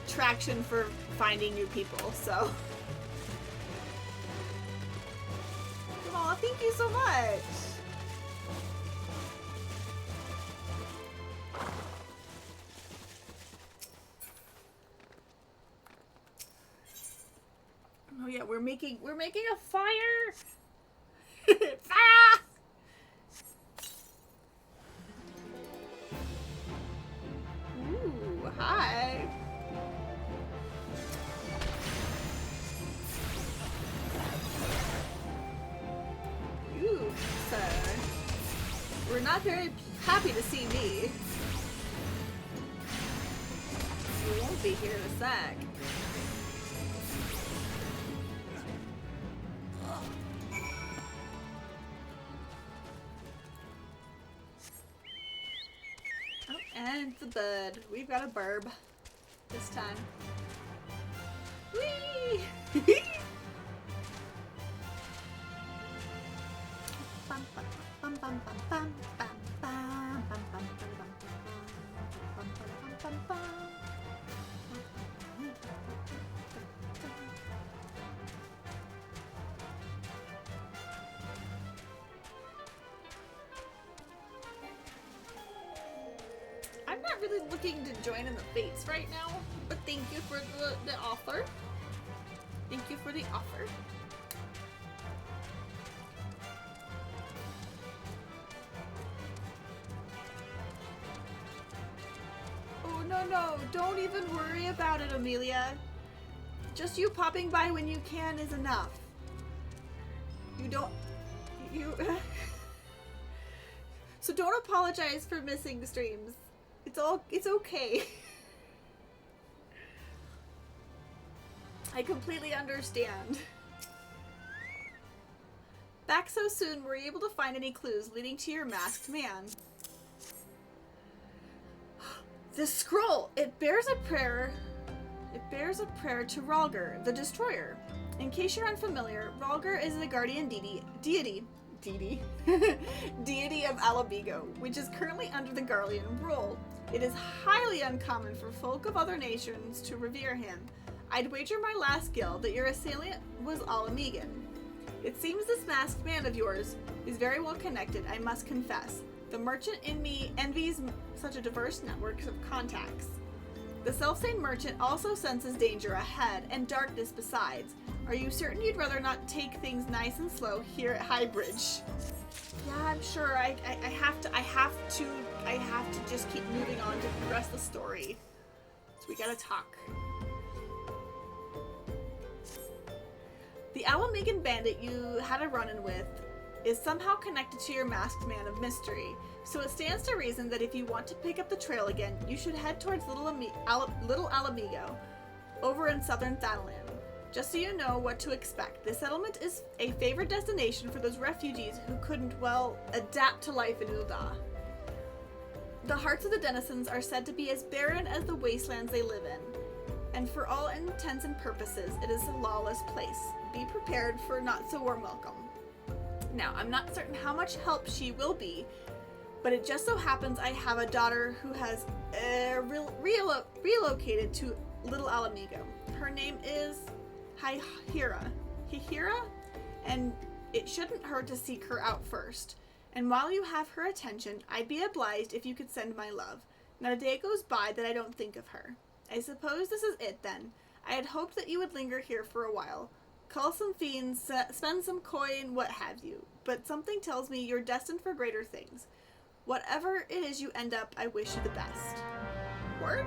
traction for finding new people, so. Aw, thank you so much. Oh yeah, we're making a fire. Fire! Ooh, hi. You, sir. We're not very happy to see me. We won't be here in a sec. And the bird. We've got a burb this time. Whee! I'm not really looking to join in the fates right now, but thank you for the offer. Thank you for the offer. Oh, no, don't even worry about it, Amelia. Just you popping by when you can is enough. So don't apologize for missing streams. It's okay. I completely understand. Back so soon, were you able to find any clues leading to your masked man? The scroll! It bears a prayer to Rhalgr, the Destroyer. In case you're unfamiliar, Rhalgr is the guardian deity of Alabigo, which is currently under the Garlean rule. It is highly uncommon for folk of other nations to revere him. I'd wager my last guild that your assailant was Alamegan. It seems this masked man of yours is very well connected, I must confess. The merchant in me envies such a diverse network of contacts. The self-same merchant also senses danger ahead, and darkness besides. Are you certain you'd rather not take things nice and slow here at Highbridge? Yeah, I'm sure. I have to just keep moving on to progress the story. So we gotta talk. The Alamegan bandit you had a run-in with is somehow connected to your masked man of mystery, so it stands to reason that if you want to pick up the trail again, you should head towards Little Alamigo, over in southern Thanalan. Just so you know what to expect, this settlement is a favored destination for those refugees who couldn't, well, adapt to life in Ul'dah. The hearts of the denizens are said to be as barren as the wastelands they live in, and for all intents and purposes, it is a lawless place. Be prepared for a not-so-warm welcome. Now, I'm not certain how much help she will be, But it just so happens I have a daughter who has relocated to Little Alamigo. Her name is Hihira. And it shouldn't hurt to seek her out first. And while you have her attention, I'd be obliged if you could send my love. Not a day goes by that I don't think of her. I suppose this is it then. I had hoped that you would linger here for a while. Call some fiends, spend some coin, what have you. But something tells me you're destined for greater things. Whatever it is you end up, I wish you the best. Word?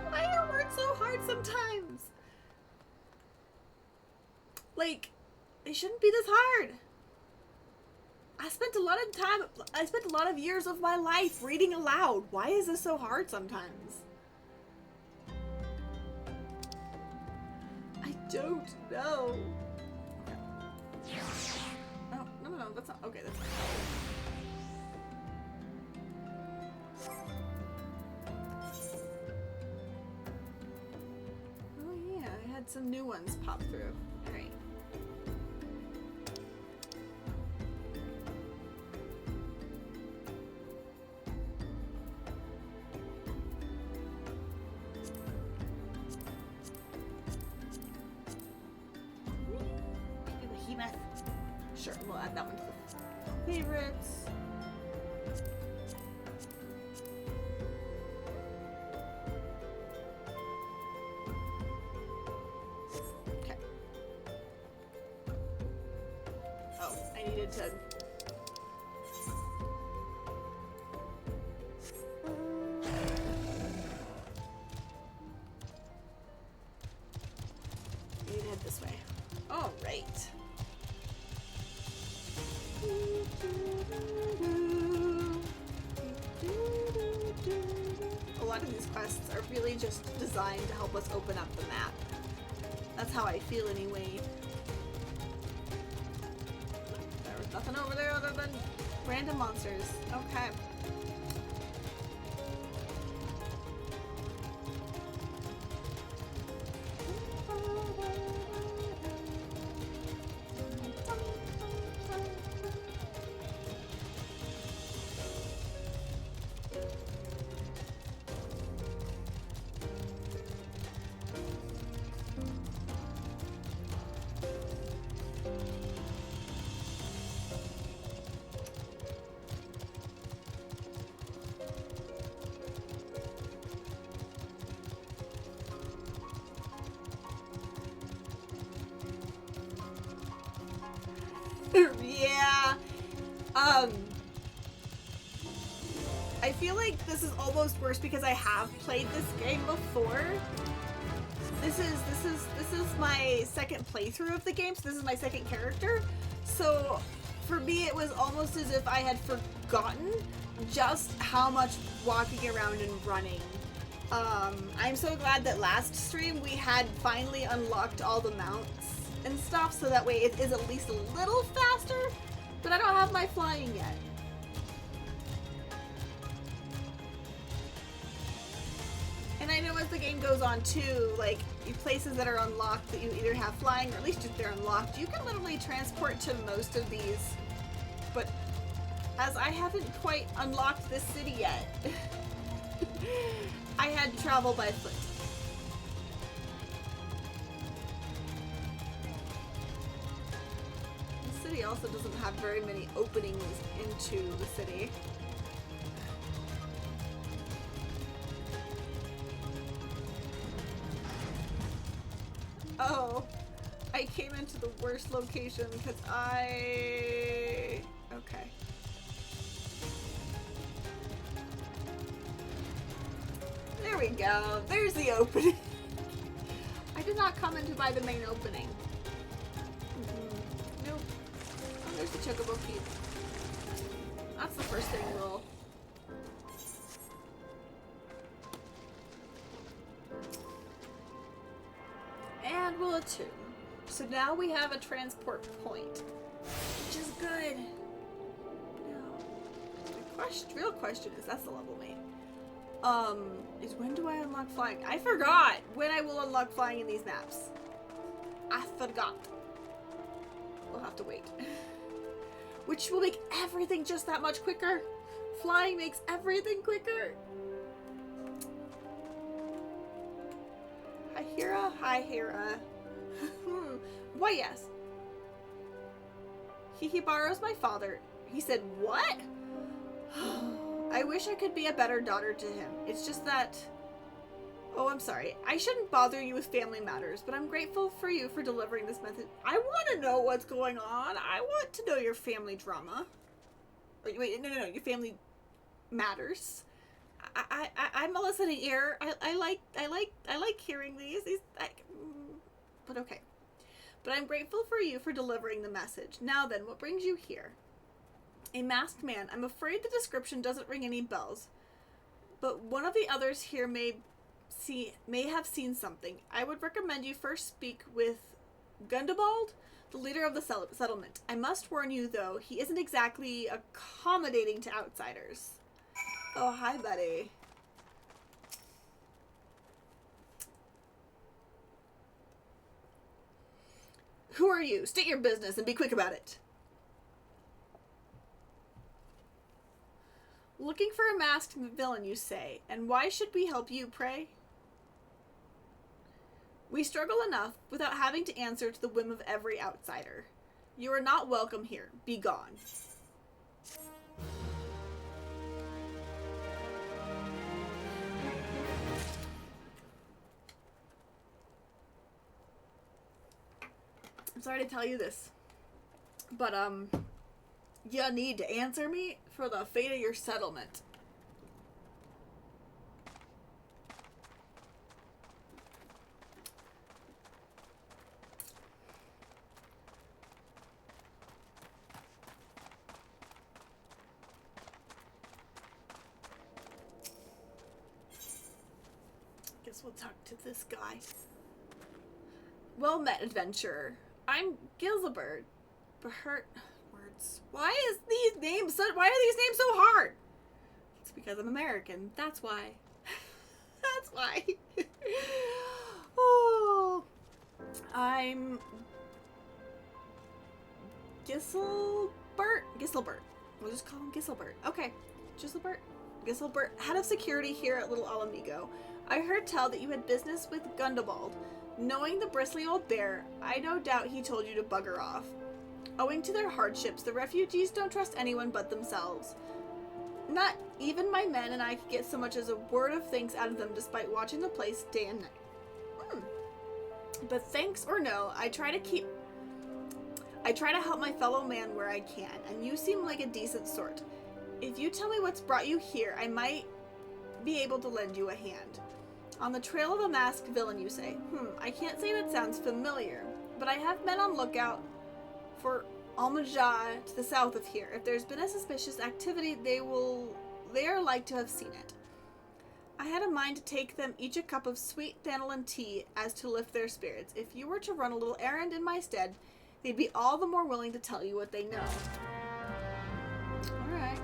Why are words so hard sometimes? Like, they shouldn't be this hard. I spent a lot of years of my life reading aloud. Why is this so hard sometimes? I don't know. Okay. Oh, no, that's not, okay, that's fine. Oh yeah, I had some new ones pop through. Alright. Sure, we'll add that one to the favorites. Okay. Oh, I needed to... I need to head this way. All right. A lot of these quests are really just designed to help us open up the map. That's how I feel anyway. There was nothing over there other than random monsters. Okay. Yeah. I feel like this is almost worse because I have played this game before. This is my second playthrough of the game, so this is my second character. So for me it was almost as if I had forgotten just how much walking around and running. I'm so glad that last stream we had finally unlocked all the mounts and stuff, so that way it is at least a little faster, but I don't have my flying yet. And I know as the game goes on too, like, places that are unlocked that you either have flying or at least if they're unlocked, you can literally transport to most of these. But as I haven't quite unlocked this city yet, I had to travel by foot. The city also doesn't have very many openings into the city. Oh, I came into the worst location because okay. There we go. There's the opening. I did not come into by the main opening. Nope. Oh, there's the chocobo key. That's the first thing we'll... And we'll attune. So now we have a transport point, which is good. Now, the real question is, that's the level mate. Is when do I unlock flying? I forgot when I will unlock flying in these maps. I forgot. We'll have to wait. Which will make everything just that much quicker. Flying makes everything quicker. Hi, Hira. Hi, Hira. Why, yes. He borrows my father. He said, what? I wish I could be a better daughter to him. It's just that... Oh, I'm sorry. I shouldn't bother you with family matters, but I'm grateful for you for delivering this message. I want to know what's going on. I want to know your family drama. Wait, no. Your family matters. I'm a listening ear. I like hearing these. But okay. But I'm grateful for you for delivering the message. Now then, what brings you here? A masked man. I'm afraid the description doesn't ring any bells. But one of the others here may have seen something. I would recommend you first speak with Gundabald, the leader of the settlement. I must warn you, though, he isn't exactly accommodating to outsiders. Oh, hi, buddy. Who are you? State your business and be quick about it. Looking for a masked villain, you say. And why should we help you, pray? We struggle enough without having to answer to the whim of every outsider. You are not welcome here. Be gone. I'm sorry to tell you this, but you need to answer me for the fate of your settlement. Guess we'll talk to this guy. Well met, adventurer. I'm Gilzabert. Behurt words. Why are these names so hard? It's because I'm American. That's why. That's why. Oh. I'm Giselbert. We'll just call him Giselbert. Okay. Giselbert, head of security here at Little Alamigo. I heard tell that you had business with Gundabald. Knowing the bristly old bear, I no doubt he told you to bugger off. Owing to their hardships, the refugees don't trust anyone but themselves. Not even my men and I could get so much as a word of thanks out of them despite watching the place day and night. But thanks or no, I try to help my fellow man where I can, and you seem like a decent sort. If you tell me what's brought you here, I might be able to lend you a hand. On the trail of a masked villain, you say. I can't say that sounds familiar, but I have men on lookout for Almajah to the south of here. If there's been a suspicious activity, they are like to have seen it. I had a mind to take them each a cup of sweet Thanalin tea as to lift their spirits. If you were to run a little errand in my stead, they'd be all the more willing to tell you what they know. Alright.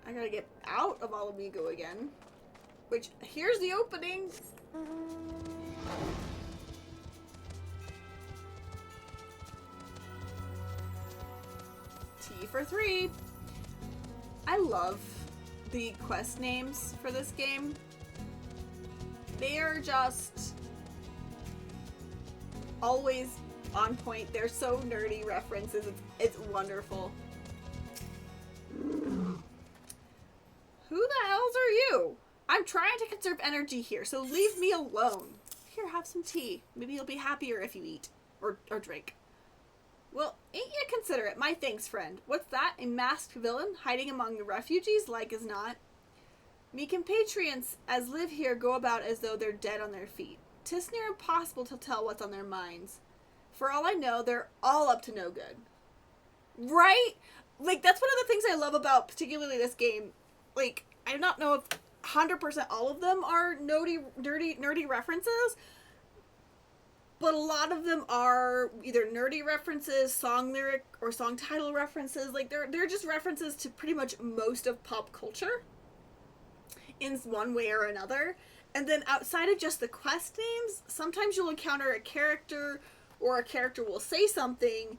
I gotta get out of Alamigo again. Which, here's the opening. T for 3. I love the quest names for this game. They are just always on point. They're so nerdy references. It's wonderful. Who the hells are you? I'm trying to conserve energy here, so leave me alone. Here, have some tea. Maybe you'll be happier if you eat. Or drink. Well, ain't you considerate? My thanks, friend. What's that? A masked villain hiding among the refugees? Like as not. Me compatriots as live here go about as though they're dead on their feet. 'Tis near impossible to tell what's on their minds. For all I know, they're all up to no good. Right? Like, that's one of the things I love about particularly this game. Like, I don't know if 100% all of them are nerdy references, but a lot of them are either nerdy references, song lyric, or song title references. Like, they're just references to pretty much most of pop culture in one way or another. And then outside of just the quest names, sometimes you'll encounter a character, or a character will say something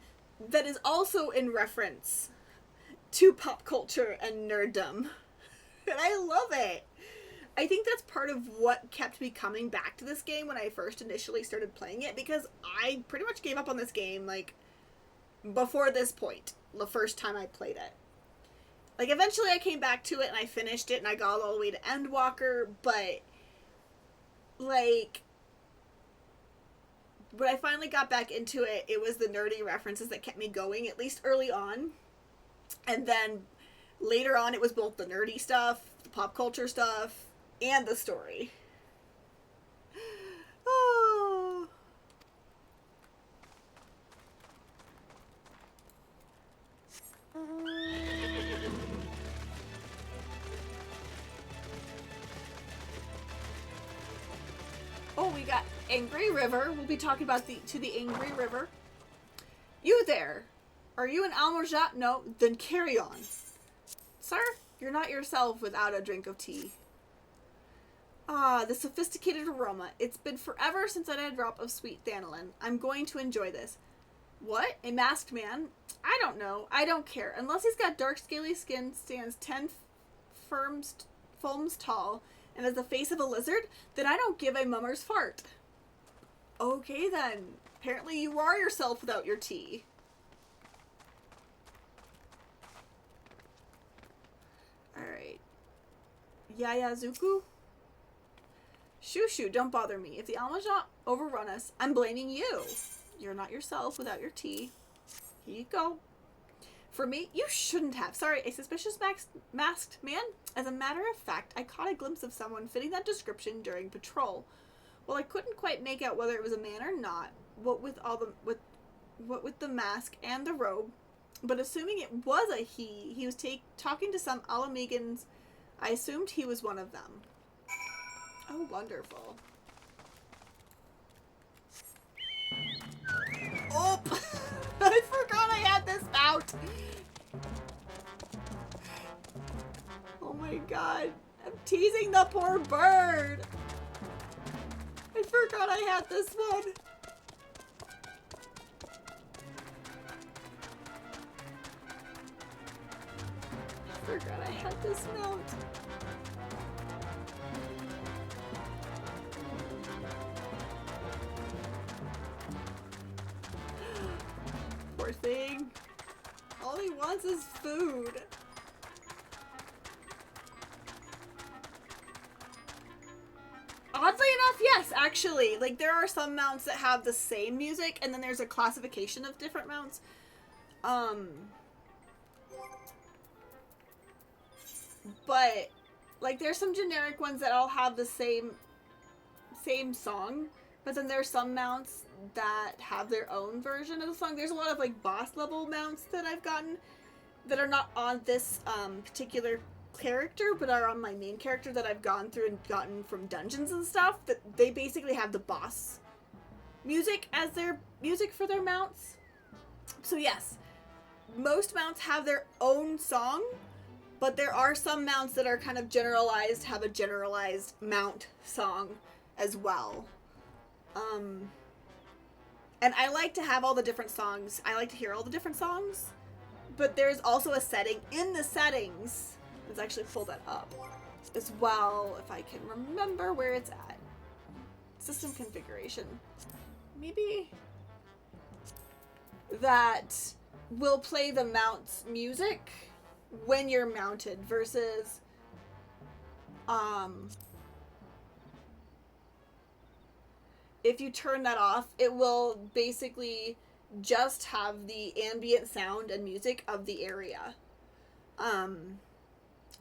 that is also in reference to pop culture and nerddom. And I love it. I think that's part of what kept me coming back to this game when I first initially started playing it, because I pretty much gave up on this game, like, before this point, the first time I played it. Like, eventually I came back to it and I finished it and I got all the way to Endwalker, but, like, when I finally got back into it, it was the nerdy references that kept me going, at least early on. And then later on, it was both the nerdy stuff, the pop culture stuff, and the story. Oh. Oh, we got Angry River. We'll be talking about the Angry River. You there. Are you an Almorjat? No? Then carry on. Sir, you're not yourself without a drink of tea. Ah, the sophisticated aroma. It's been forever since I had a drop of sweet thanalan. I'm going to enjoy this. What? A masked man? I don't know. I don't care. Unless he's got dark scaly skin, stands 10 foams tall, and has the face of a lizard, then I don't give a mummer's fart. Okay then. Apparently you are yourself without your tea. Alright. Yayazuku? Shoo, don't bother me. If the Almajot overrun us, I'm blaming you. You're not yourself without your tea. Here you go. For me, you shouldn't have. Sorry, a suspicious masked man? As a matter of fact, I caught a glimpse of someone fitting that description during patrol. Well, I couldn't quite make out whether it was a man or not, what with the mask and the robe, but assuming it was a he was talking to some Alamegans. I assumed he was one of them. Oh, wonderful. Oh, I forgot I had this mount. Oh my god. I'm teasing the poor bird. I forgot I had this one. I forgot I had this mount. Poor thing. All he wants is food. Oddly enough, yes, actually. Like, there are some mounts that have the same music, and then there's a classification of different mounts. But, like, there's some generic ones that all have the same song, but then there's some mounts that have their own version of the song. There's a lot of, like, boss level mounts that I've gotten that are not on this, particular character, but are on my main character that I've gone through and gotten from dungeons and stuff, that they basically have the boss music as their music for their mounts. So yes, most mounts have their own song, but there are some mounts that are kind of generalized, have a generalized mount song as well. And I like to have all the different songs. I like to hear all the different songs, but there's also a setting in the settings. Let's actually pull that up as well, if I can remember where it's at. System configuration. Maybe that will play the mount's music when you're mounted versus if you turn that off, it will basically just have the ambient sound and music of the area.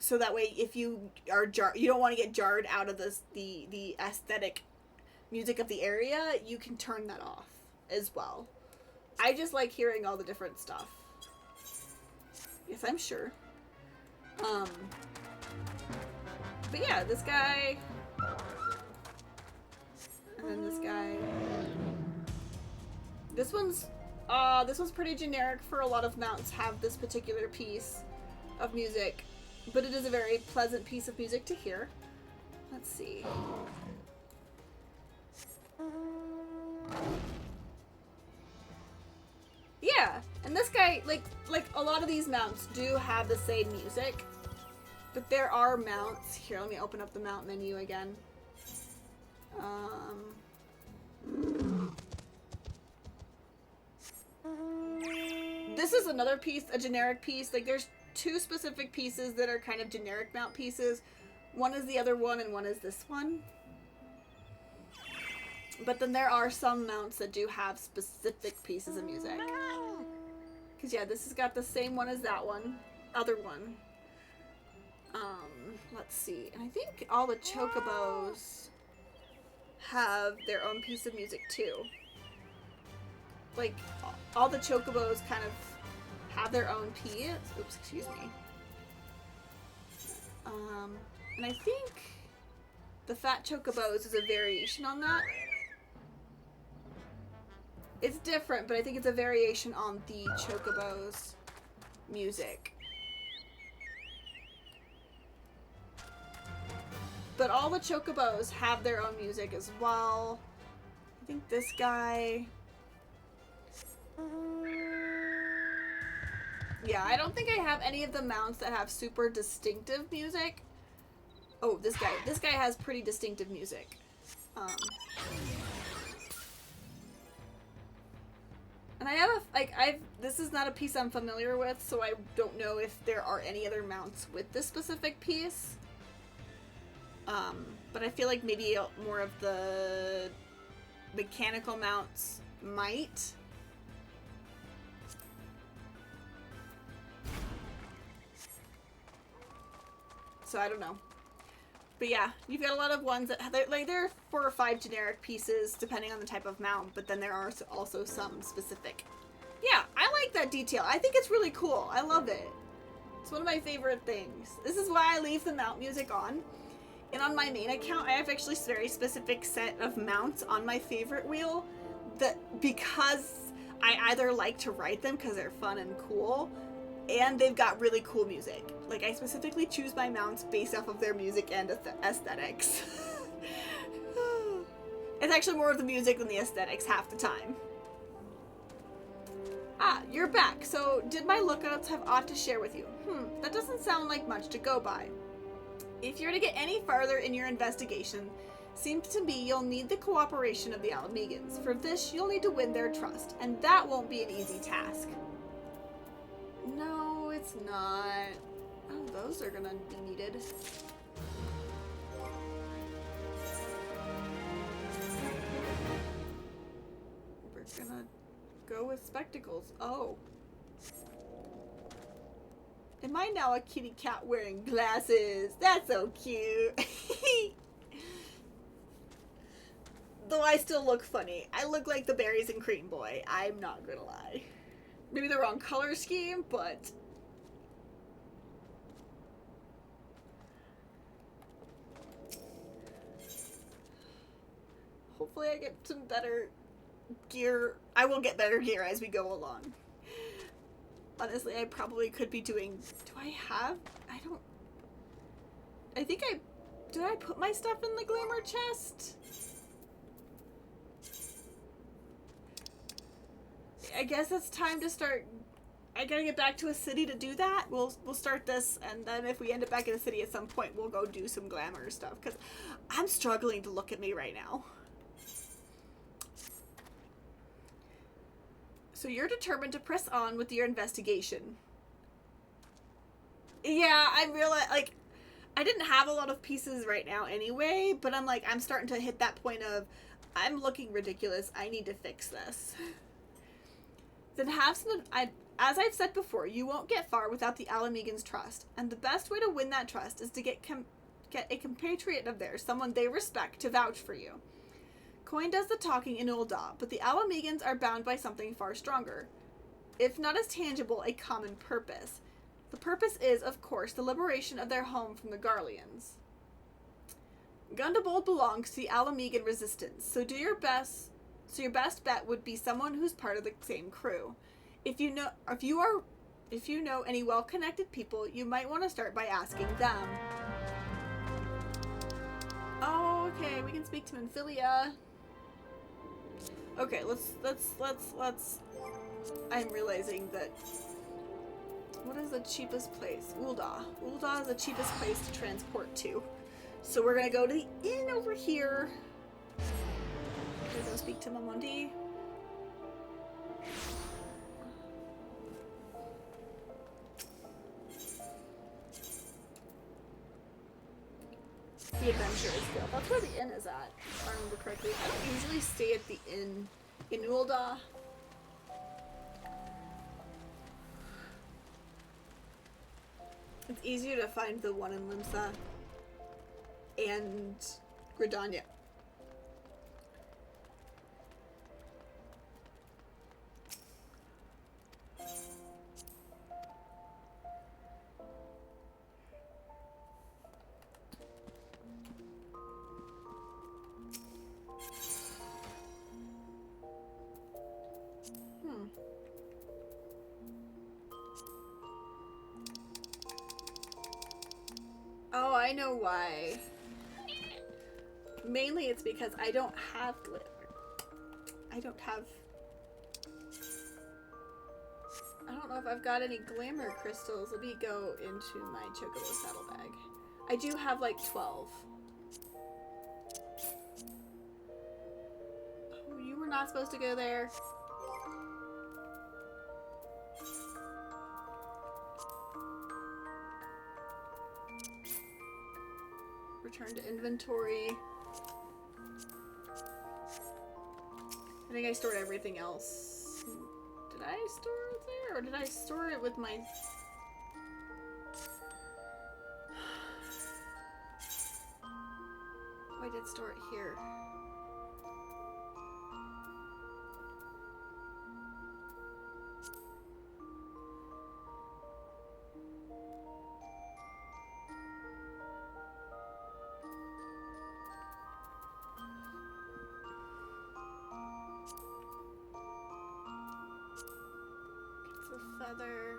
So that way, if you are you don't want to get jarred out of the aesthetic music of the area, you can turn that off as well. I just like hearing all the different stuff. Yes, I'm sure. But yeah, this guy, and then this guy. This one's pretty generic for a lot of mounts have this particular piece of music. But it is a very pleasant piece of music to hear. Let's see. Yeah, and this guy, like a lot of these mounts do have the same music, but there are mounts. Here, let me open up the mount menu again. This is another piece, a generic piece. Like, there's two specific pieces that are kind of generic mount pieces. One is the other one, and one is this one. But then there are some mounts that do have specific pieces of music. Because, yeah, this has got the same one as that one. Other one. Let's see. And I think all the chocobos have their own piece of music, too. Like, all the chocobos kind of have their own piece. Oops, excuse me. And I think the fat chocobos is a variation on that. It's different, but I think it's a variation on the chocobos music. But all the chocobos have their own music as well. I think this guy... Yeah, I don't think I have any of the mounts that have super distinctive music. Oh, this guy has pretty distinctive music. And I have this is not a piece I'm familiar with, so I don't know if there are any other mounts with this specific piece. But I feel like maybe more of the mechanical mounts might. So I don't know. But yeah, you've got a lot of ones that have, like, there are 4 or 5 generic pieces depending on the type of mount, but then there are also some specific. Yeah, I like that detail. I think it's really cool. I love it. It's one of my favorite things. This is why I leave the mount music on. And on my main account, I have actually a very specific set of mounts on my favorite wheel that, because I either like to write them because they're fun and cool, and they've got really cool music. Like, I specifically choose my mounts based off of their music and aesthetics. It's actually more of the music than the aesthetics half the time. Ah, you're back. So, did my lookouts have aught to share with you? That doesn't sound like much to go by. If you're to get any farther in your investigation, seems to me you'll need the cooperation of the Alamegans. For this, you'll need to win their trust, and that won't be an easy task. No, it's not. Oh, those are gonna be needed. We're gonna go with spectacles. Oh. Am I now a kitty cat wearing glasses? That's so cute. Though I still look funny. I look like the berries and cream boy. I'm not gonna lie. Maybe the wrong color scheme, but... hopefully I get some better gear. I will get better gear as we go along. Honestly, I probably could be doing... do I have... I don't... I think I... did I put my stuff in the glamour chest? I guess it's time to start... I gotta get back to a city to do that. We'll start this, and then if we end up back in a city at some point, we'll go do some glamour stuff. Because I'm struggling to look at me right now. So you're determined to press on with your investigation. Yeah, I realize, like, I didn't have a lot of pieces right now anyway, but I'm like, I'm starting to hit that point of, I'm looking ridiculous, I need to fix this. Then have some, as I've said before, you won't get far without the Alamegans' trust, and the best way to win that trust is to get a compatriot of theirs, someone they respect, to vouch for you. Coin does the talking in Ul'dah, but the Alamegans are bound by something far stronger. If not as tangible, a common purpose. The purpose is, of course, the liberation of their home from the Garleans. Gundobald belongs to the Alamegan resistance, so do your best. So your best bet would be someone who's part of the same crew. If you know any well-connected people, you might want to start by asking them. Oh, okay, we can speak to Minfilia. Okay, let's I'm realizing that... What is the cheapest place? Ul'dah. Ul'dah is the cheapest place to transport to. So we're gonna go to the inn over here. We're gonna speak to Mamondi. The Adventurers Guild. That's where the inn is at, if I remember correctly. I don't usually stay at the inn in Ul'dah. It's easier to find the one in Limsa and Gridania. Oh, I know why. Mainly it's because I don't have glamour. I don't know if I've got any glamour crystals. Let me go into my Chocobo saddlebag. I do have like 12. Oh, you were not supposed to go there. Return to inventory. I think I stored everything else. Did I store it there? Or did I store it with my... Oh, I did store it here. Feather.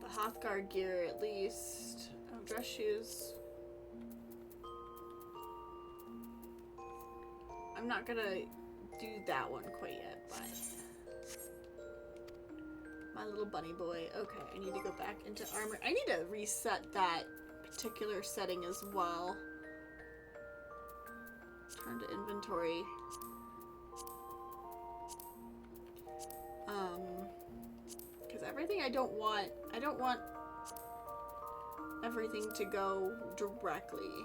The Hrothgar gear, at least. Oh, dress shoes. I'm not gonna do that one quite yet, but... My little bunny boy. Okay, I need to go back into armor. I need to reset that particular setting as well. Turn to inventory. Because everything I don't want everything to go directly.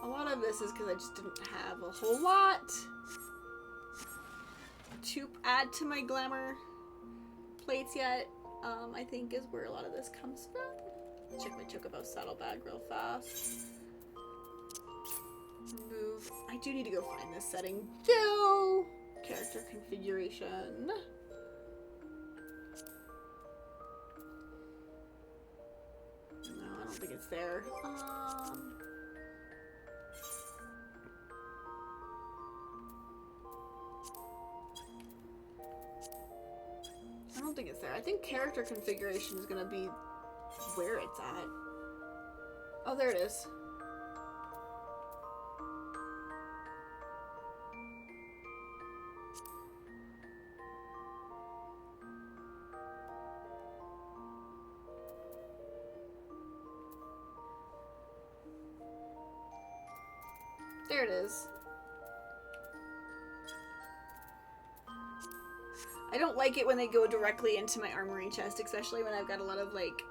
A lot of this is because I just didn't have a whole lot to add to my glamour plates yet. I think is where a lot of this comes from. Check my Chocobo saddlebag real fast. Remove. I do need to go find this setting though. Character configuration. No, I don't think it's there. I don't think it's there. I think character configuration is gonna be where it's at. Oh, there it is. There it is. I don't like it when they go directly into my armory chest, especially when I've got a lot of, like...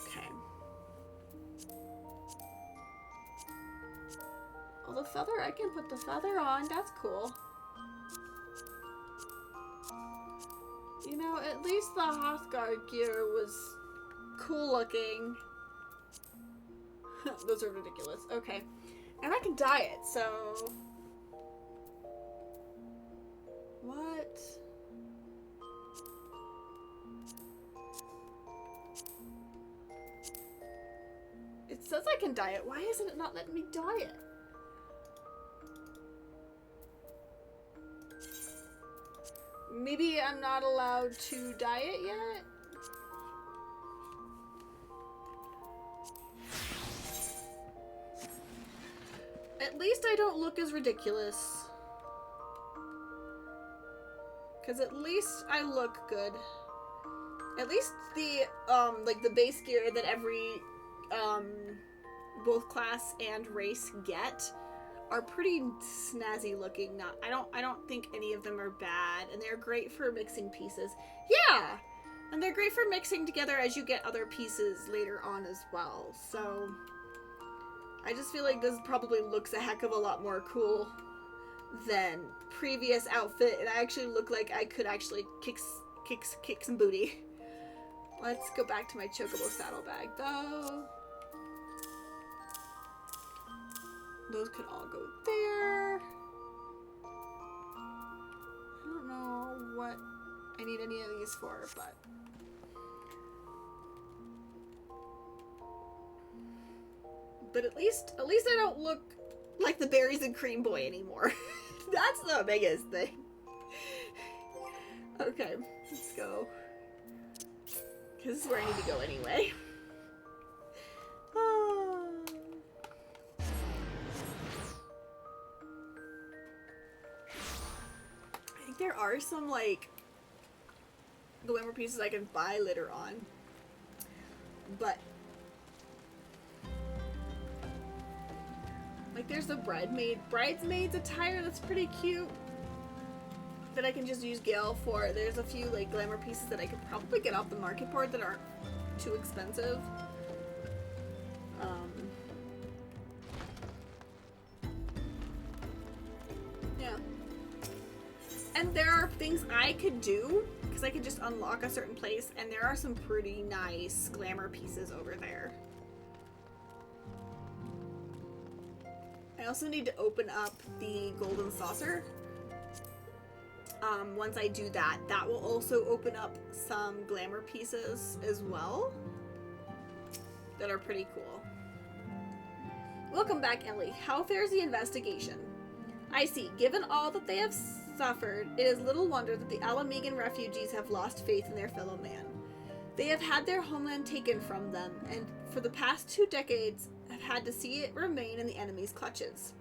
Okay. the feather, I can put the feather on. That's cool. You know, at least the Hrothgar gear was cool looking. Those are ridiculous. Okay. And I can dye it, so... What? It says I can dye it. Why isn't it not letting me dye it? Maybe I'm not allowed to dye it yet? At least I don't look as ridiculous. Because at least I look good. At least the, like the base gear that every, both class and race get are pretty snazzy looking. I don't think any of them are bad, and they're great for mixing pieces. Yeah! And they're great for mixing together as you get other pieces later on as well. So I just feel like this probably looks a heck of a lot more cool than previous outfit, and I actually look like I could actually kick some booty. Let's go back to my chocobo saddlebag though. Those could all go there. I don't know what I need any of these for, but at least I don't look like the berries and cream boy anymore. That's the biggest thing. Okay, let's go. Because this is where I need to go anyway. I think there are some, like, glamour pieces I can buy later on. But like, there's the bridesmaid's attire that's pretty cute that I can just use Gale for. There's a few, like, glamour pieces that I could probably get off the market board that aren't too expensive. Yeah. And there are things I could do, because I could just unlock a certain place, and there are some pretty nice glamour pieces over there. I also need to open up the golden saucer. Once I do that, that will also open up some glamour pieces as well that are pretty cool. Welcome back, Ellie. How fares the investigation? I see. Given all that they have suffered, it is little wonder that the Alamegan refugees have lost faith in their fellow man. They have had their homeland taken from them, and for the past 2 decades have had to see it remain in the enemy's clutches.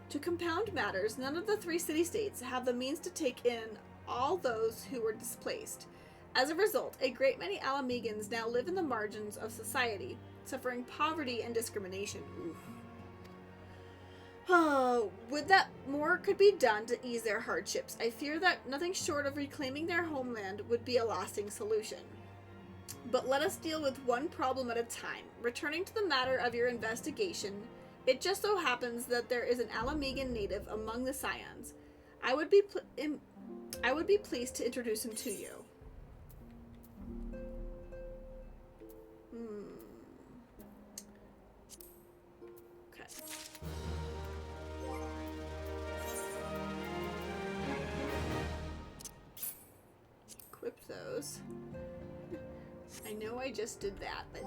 To compound matters, none of the 3 city-states have the means to take in all those who were displaced. As a result, a great many Alamegans now live in the margins of society, suffering poverty and discrimination. Oof. Oh, would that more could be done to ease their hardships. I fear that nothing short of reclaiming their homeland would be a lasting solution. But let us deal with one problem at a time. Returning to the matter of your investigation, it just so happens that there is an Alamegan native among the Scions. I would be pleased to introduce him to you. Okay. Equip those. I know I just did that, but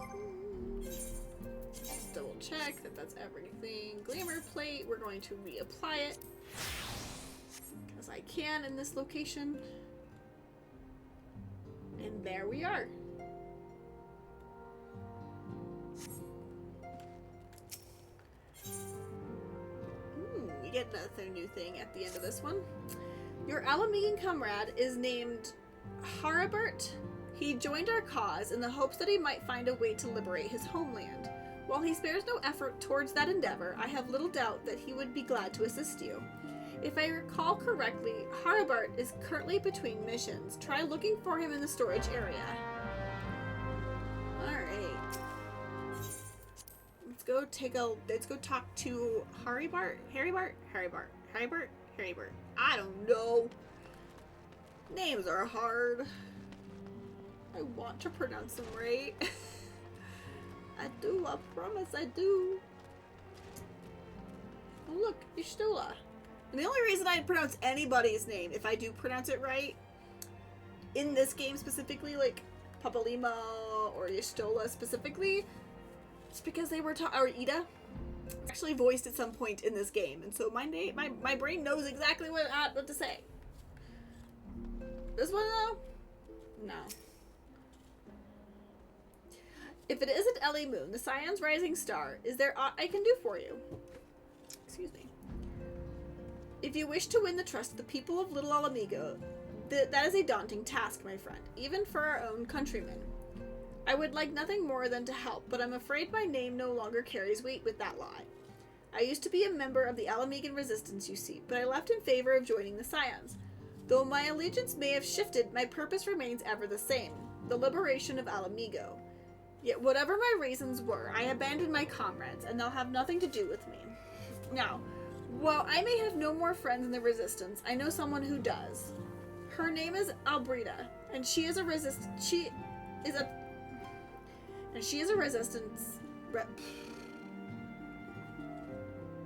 just double check that that's everything. Glamour plate, we're going to reapply it because I can in this location. And there we are. We get another new thing at the end of this one. Your Alamegan comrade is named Haribert. He joined our cause in the hopes that he might find a way to liberate his homeland. While he spares no effort towards that endeavor, I have little doubt that he would be glad to assist you. If I recall correctly, Haribert is currently between missions. Try looking for him in the storage area. Alright. let's go talk to Harrybart. I don't know. Names are hard. I want to pronounce them right. I do, I promise I do. Oh look, Istula. And the only reason I pronounce anybody's name, if I do pronounce it right, in this game specifically, like Papalima or Istola specifically, it's because they were or Ida actually voiced at some point in this game, and so my brain knows exactly what to say. This one though, no. If it isn't Ellie Moon, the Scion's rising star, is there aught I can do for you? Excuse me. If you wish to win the trust of the people of Little Alamigo, that is a daunting task, my friend, even for our own countrymen. I would like nothing more than to help, but I'm afraid my name no longer carries weight with that lie. I used to be a member of the Alamigan resistance, you see, but I left in favor of joining the Scions. Though my allegiance may have shifted, my purpose remains ever the same, the liberation of Alamigo. Yet whatever my reasons were, I abandoned my comrades, and they'll have nothing to do with me. Now, while I may have no more friends in the resistance, I know someone who does. Her name is Albrita, and she is a resistance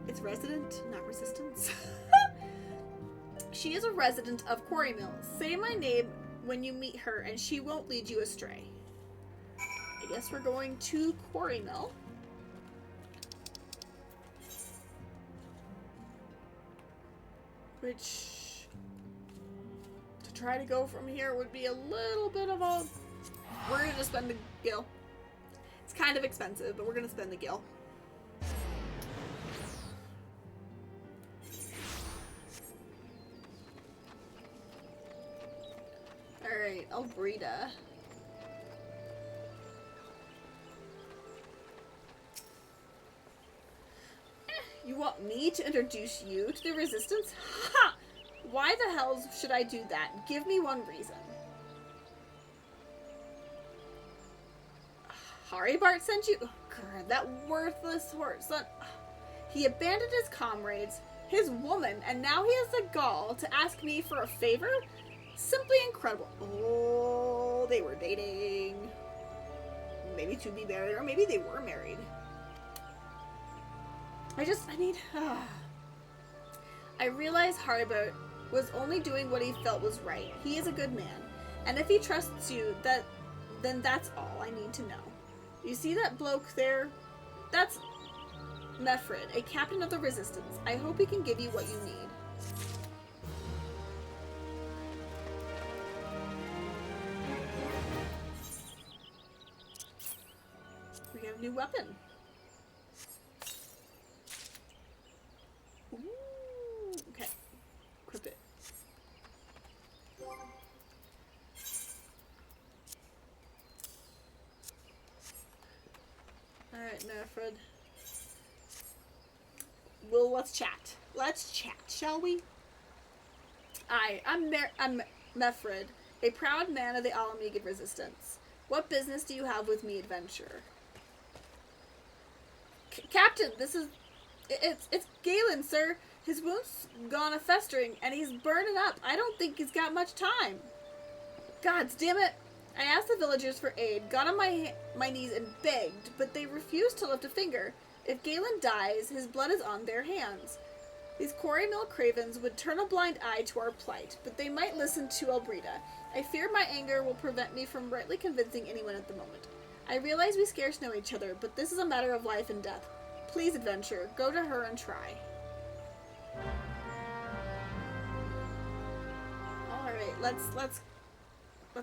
it's resident, not resistance. She is a resident of Quarry Mill. Say my name when you meet her, and she won't lead you astray. I guess we're going to Quarry Mill. Which, to try to go from here would be a little bit of a... We're going to spend the gil. It's kind of expensive, but we're going to spend the gil. Alright, Albrita. You want me to introduce you to the resistance? Ha! Why the hell should I do that? Give me one reason. Harrybart sent you? God, that worthless horse. He abandoned his comrades, his woman, and now he has the gall to ask me for a favor? Simply incredible. Oh, they were dating. Maybe to be married, or maybe they were married. I realize Harrybart was only doing what he felt was right. He is a good man. And if he trusts you, then that's all I need to know. You see that bloke there? That's Mefrid, a captain of the resistance. I hope he can give you what you need. We have a new weapon. Ooh, okay. Equip it. Alright, Mefrid. Well, let's chat. Let's chat, shall we? I'm Mefrid, a proud man of the Alamigan resistance. What business do you have with me, adventurer? Captain, it's Galen, sir. His wound's gone a festering, and he's burning up. I don't think he's got much time. God damn it. I asked the villagers for aid, got on my knees and begged, but they refused to lift a finger. If Galen dies, his blood is on their hands. These Quarry Mill cravens would turn a blind eye to our plight, but they might listen to Albrita. I fear my anger will prevent me from rightly convincing anyone at the moment. I realize we scarce know each other, but this is a matter of life and death. Please, adventurer, go to her and try. Alright, let's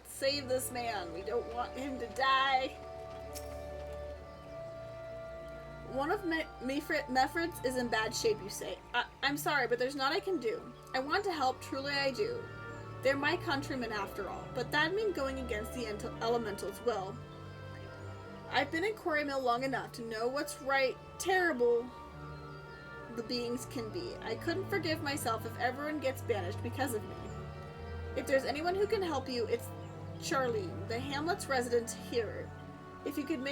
save this man. We don't want him to die. One of Mefrid's is in bad shape, you say. I'm sorry, but there's naught I can do. I want to help, truly I do. They're my countrymen after all, but that means going against the elemental's will. I've been in Quarry Mill long enough to know what's right, terrible the beings can be. I couldn't forgive myself if everyone gets banished because of me. If there's anyone who can help you, it's Charlene, the hamlet's resident here. If you could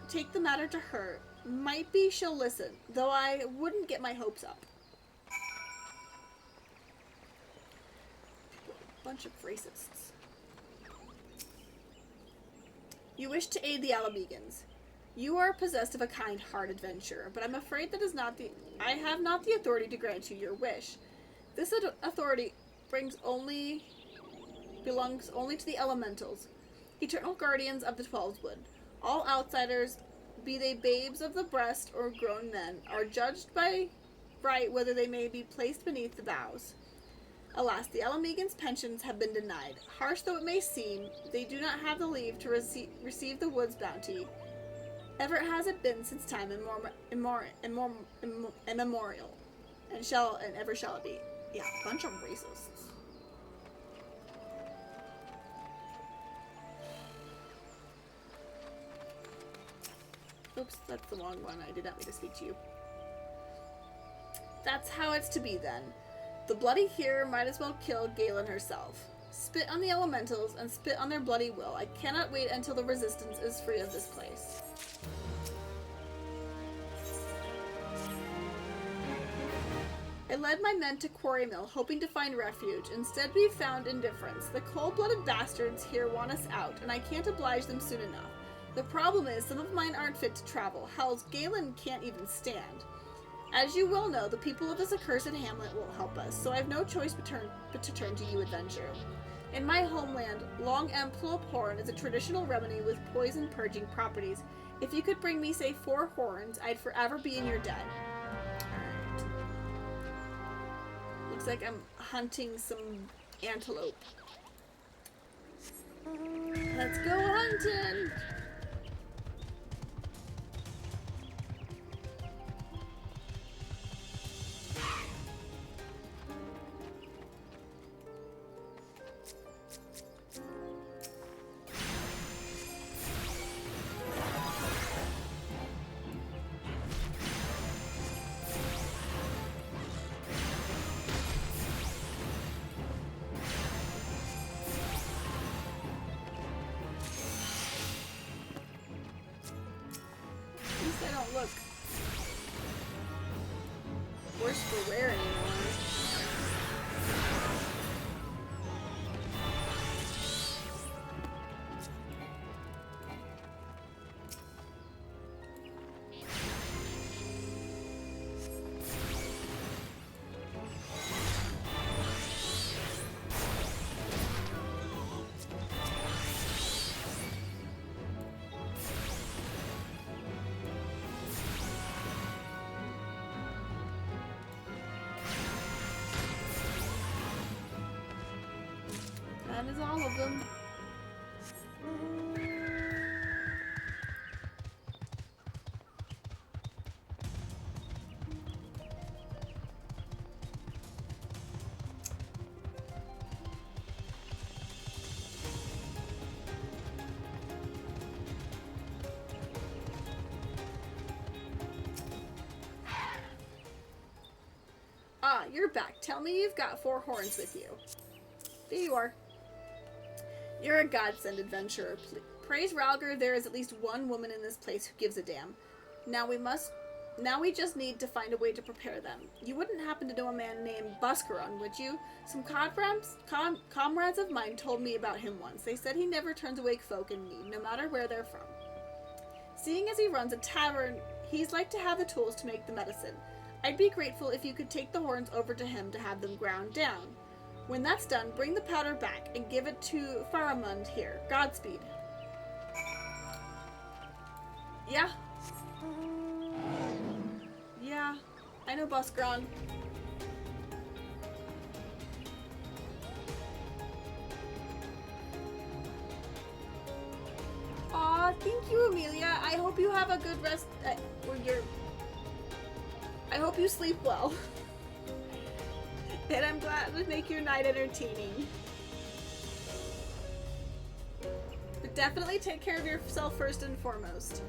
take the matter to her, Might be she'll listen, though I wouldn't get my hopes up. Bunch of racists. You wish to aid the Alamegans. You are possessed of a kind heart, adventurer, but I'm afraid that is not the. I have not the authority to grant you your wish. This authority belongs only to the elementals, eternal guardians of the Twelvewood. All outsiders, be they babes of the breast or grown men, are judged by right whether they may be placed beneath the boughs. Alas, the Alamegans' pensions have been denied. Harsh though it may seem, they do not have the leave to receive the wood's bounty. Ever has it been since time immemorial, and ever shall it be. Yeah, bunch of racists. Oops, that's the wrong one. I did not mean to speak to you. That's how it's to be then. The bloody here might as well kill Galen herself. Spit on the elementals and spit on their bloody will. I cannot wait until the resistance is free of this place. I led my men to Quarry Mill, hoping to find refuge. Instead, we found indifference. The cold-blooded bastards here want us out, and I can't oblige them soon enough. The problem is, some of mine aren't fit to travel. Hell's Galen can't even stand. As you well know, the people of this accursed hamlet won't help us, so I have no choice but to turn to you, adventurer. In my homeland, long ample horn is a traditional remedy with poison purging properties. If you could bring me, say, 4 horns, I'd forever be in your debt. Alright. Looks like I'm hunting some antelope. Let's go hunting! Look. Worse for wear anymore. That is all of them. Ah, you're back. Tell me you've got 4 horns with you. There you are. You're a godsend, adventurer. Praise Ralger, there is at least one woman in this place who gives a damn. Now we just need to find a way to prepare them. You wouldn't happen to know a man named Buscaron, would you? Some comrades of mine told me about him once. They said he never turns away folk in need, no matter where they're from. Seeing as he runs a tavern, he's like to have the tools to make the medicine. I'd be grateful if you could take the horns over to him to have them ground down. When that's done, bring the powder back and give it to Faramund here. Godspeed. Yeah. Yeah, I know Buscaron. Aw, thank you, Amelia. I hope you have a good rest. I hope you sleep well. And I'm glad to make your night entertaining. But definitely take care of yourself first and foremost.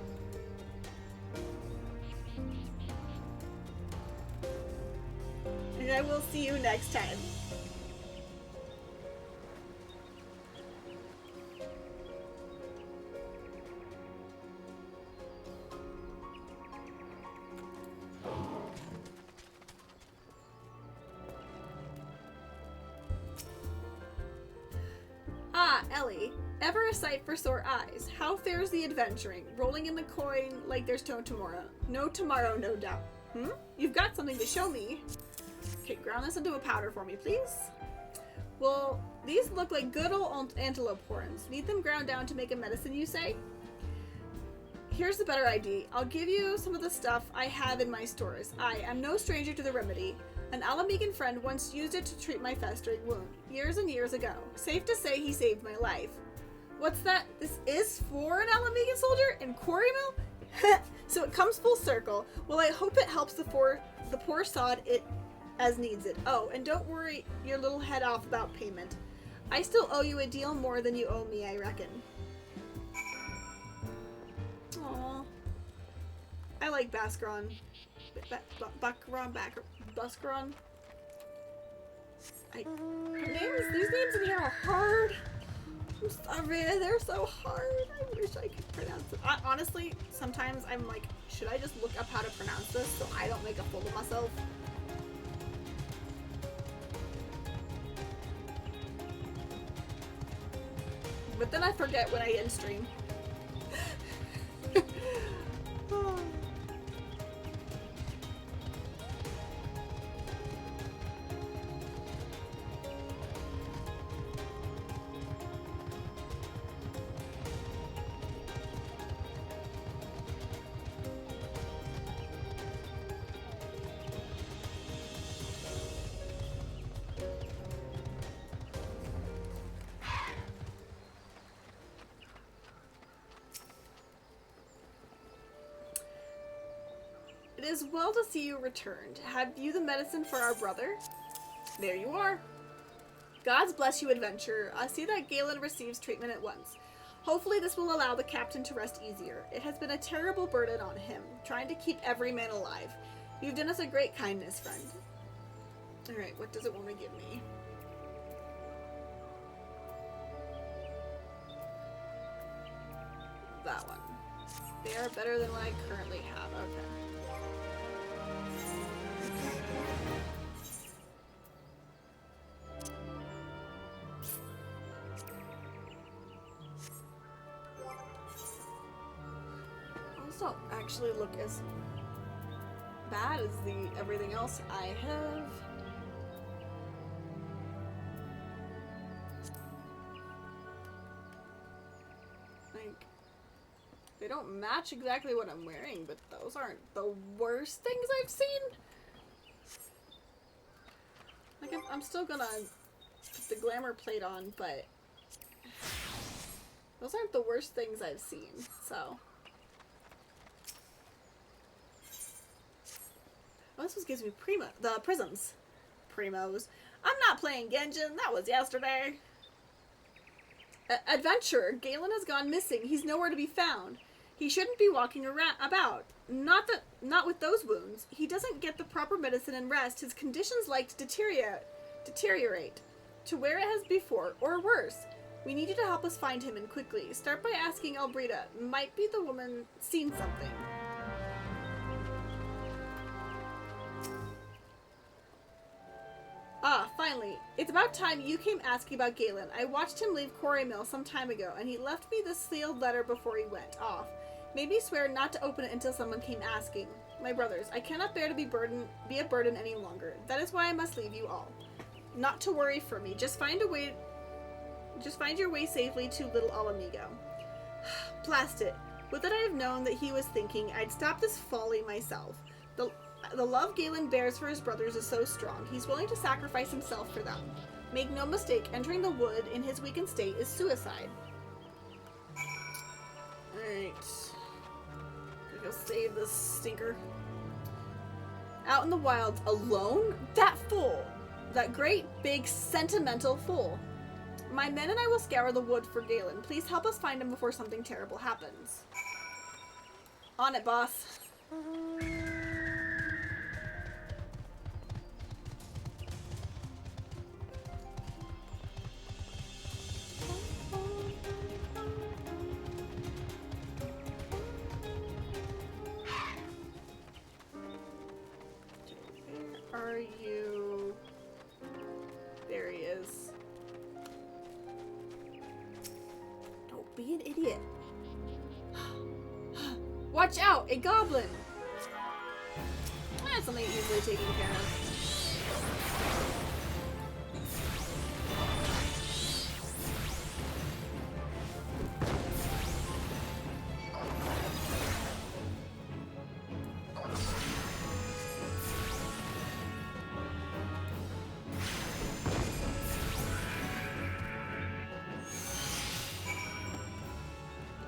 And I will see you next time. Ever a sight for sore eyes. How fares the adventuring? Rolling in the coin like there's no tomorrow. No tomorrow, no doubt. You've got something to show me. Okay, ground this into a powder for me, please. Well, these look like good old antelope horns. Need them ground down to make a medicine, you say? Here's the better idea. I'll give you some of the stuff I have in my stores. I am no stranger to the remedy. An Alamegan friend once used it to treat my festering wound, years and years ago. Safe to say he saved my life. What's that? This is for an Alamegan soldier in Quarry Mill? So it comes full circle. Well, I hope it helps the poor sod it as needs it. Oh, and don't worry your little head off about payment. I still owe you a deal more than you owe me, I reckon. Aww. I like Bascaron. Bascaron. These names in here are hard. I'm sorry, they're so hard. I wish I could pronounce it. Honestly, sometimes I'm like, should I just look up how to pronounce this so I don't make a fool of myself? But then I forget when I end stream. It is well to see you returned. Have you the medicine for our brother? There you are. Gods bless you, adventurer. I see that Galen receives treatment at once. Hopefully this will allow the captain to rest easier. It has been a terrible burden on him, trying to keep every man alive. You've done us a great kindness, friend. Alright, what does it want to give me? That one. They are better than what I currently have. Okay. Those don't actually look as bad as everything else I have. Like, they don't match exactly what I'm wearing, but those aren't the worst things I've seen. Like, I'm still gonna put the glamour plate on, but those aren't the worst things I've seen, so. Oh, this gives me the prisms. Primos. I'm not playing Genjin, that was yesterday. Adventurer, Galen has gone missing. He's nowhere to be found. He shouldn't be walking about. Not with those wounds. He doesn't get the proper medicine and rest. His conditions like to deteriorate to where it has before, or worse. We need you to help us find him, and quickly. Start by asking Elbrita. Might be the woman seen something. Ah, finally. It's about time you came asking about Galen. I watched him leave Quarry Mill some time ago, and he left me this sealed letter before he went off. Made me swear not to open it until someone came asking. My brothers, I cannot bear to be a burden any longer. That is why I must leave you all. Not to worry for me. Just find your way safely to Little Alamigo. Blast it. Would that I have known that he was thinking, I'd stop this folly myself. The love Galen bears for his brothers is so strong, he's willing to sacrifice himself for them. Make no mistake, entering the wood in his weakened state is suicide. Alright. Gotta go save this stinker. Out in the wilds, alone? That fool! That great, big, sentimental fool. My men and I will scour the wood for Galen. Please help us find him before something terrible happens. On it, boss. Are you? There he is. be an idiot. Watch out, a goblin! That's something easily taken care of.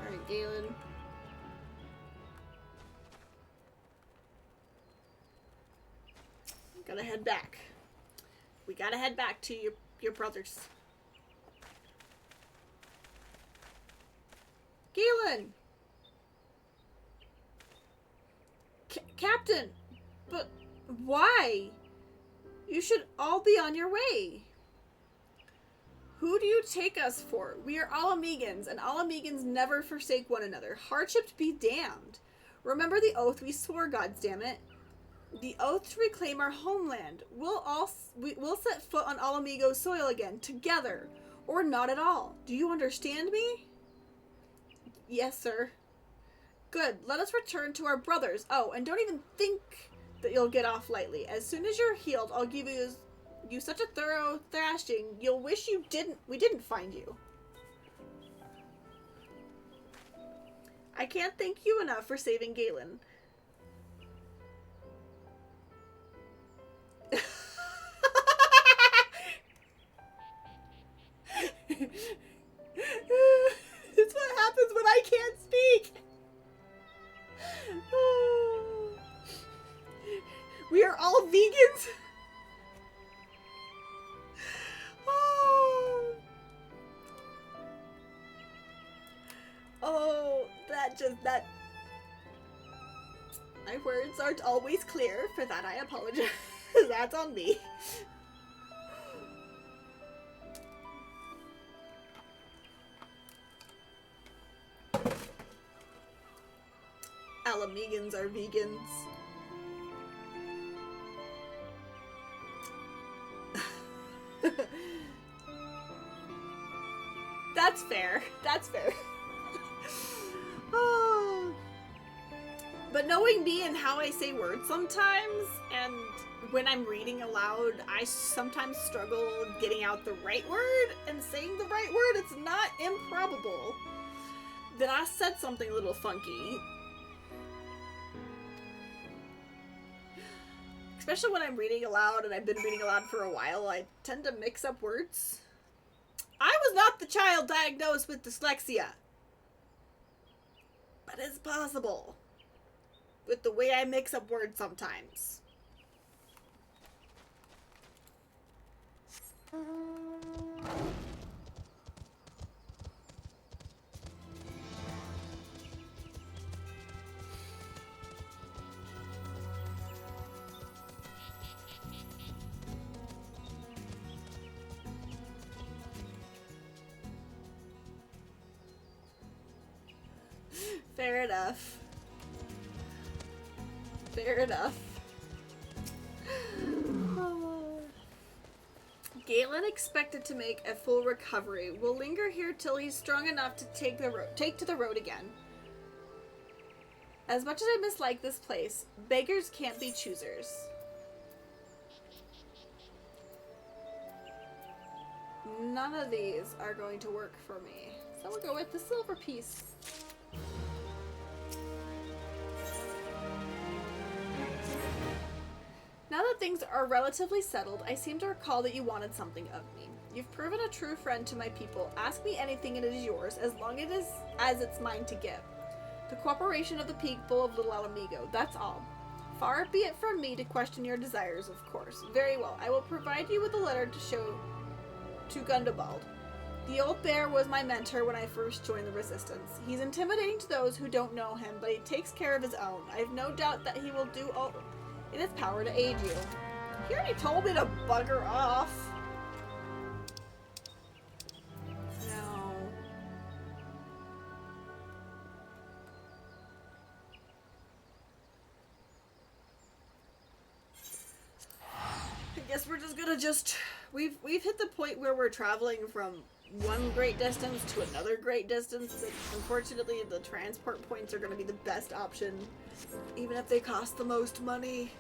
Alright, Galen. Gotta head back. We gotta head back to your brothers. Galen! Captain! But why? You should all be on your way. Who do you take us for? We are all Amigans, and all Amigans never forsake one another. Hardship be damned. Remember the oath we swore, goddammit. The oath to reclaim our homeland. We'll set foot on All Amigo soil again, together, or not at all. Do you understand me? Yes, sir. Good. Let us return to our brothers. Oh, and don't even think that you'll get off lightly. As soon as you're healed, I'll give you such a thorough thrashing, you'll wish we didn't find you. I can't thank you enough for saving Galen. It's what happens when I can't speak. We are all vegans. That my words aren't always clear. For that I apologize. That's on me. Alamegans are vegans. That's fair. That's fair. Oh. But knowing me and how I say words sometimes, and when I'm reading aloud, I sometimes struggle getting out the right word and saying the right word. It's not improbable that I said something a little funky. Especially when I'm reading aloud, and I've been reading aloud for a while, I tend to mix up words. I was not the child diagnosed with dyslexia. But it's possible. With the way I mix up words sometimes. Fair enough. Fair enough. Galen expected to make a full recovery. Will linger here till he's strong enough to take to the road again. As much as I mislike this place, beggars can't be choosers. None of these are going to work for me. So we'll go with the silver piece. Now that things are relatively settled, I seem to recall that you wanted something of me. You've proven a true friend to my people. Ask me anything and it is yours, as long as it's mine to give. The cooperation of the people of Little Alamigo, that's all. Far be it from me to question your desires, of course. Very well, I will provide you with a letter to show to Gundobald. The old bear was my mentor when I first joined the Resistance. He's intimidating to those who don't know him, but he takes care of his own. I have no doubt that he will do all in his power to aid you. He already told me to bugger off. No. I guess we're just gonna we've hit the point where we're traveling from one great distance to another great distance. But unfortunately, the transport points are going to be the best option, even if they cost the most money.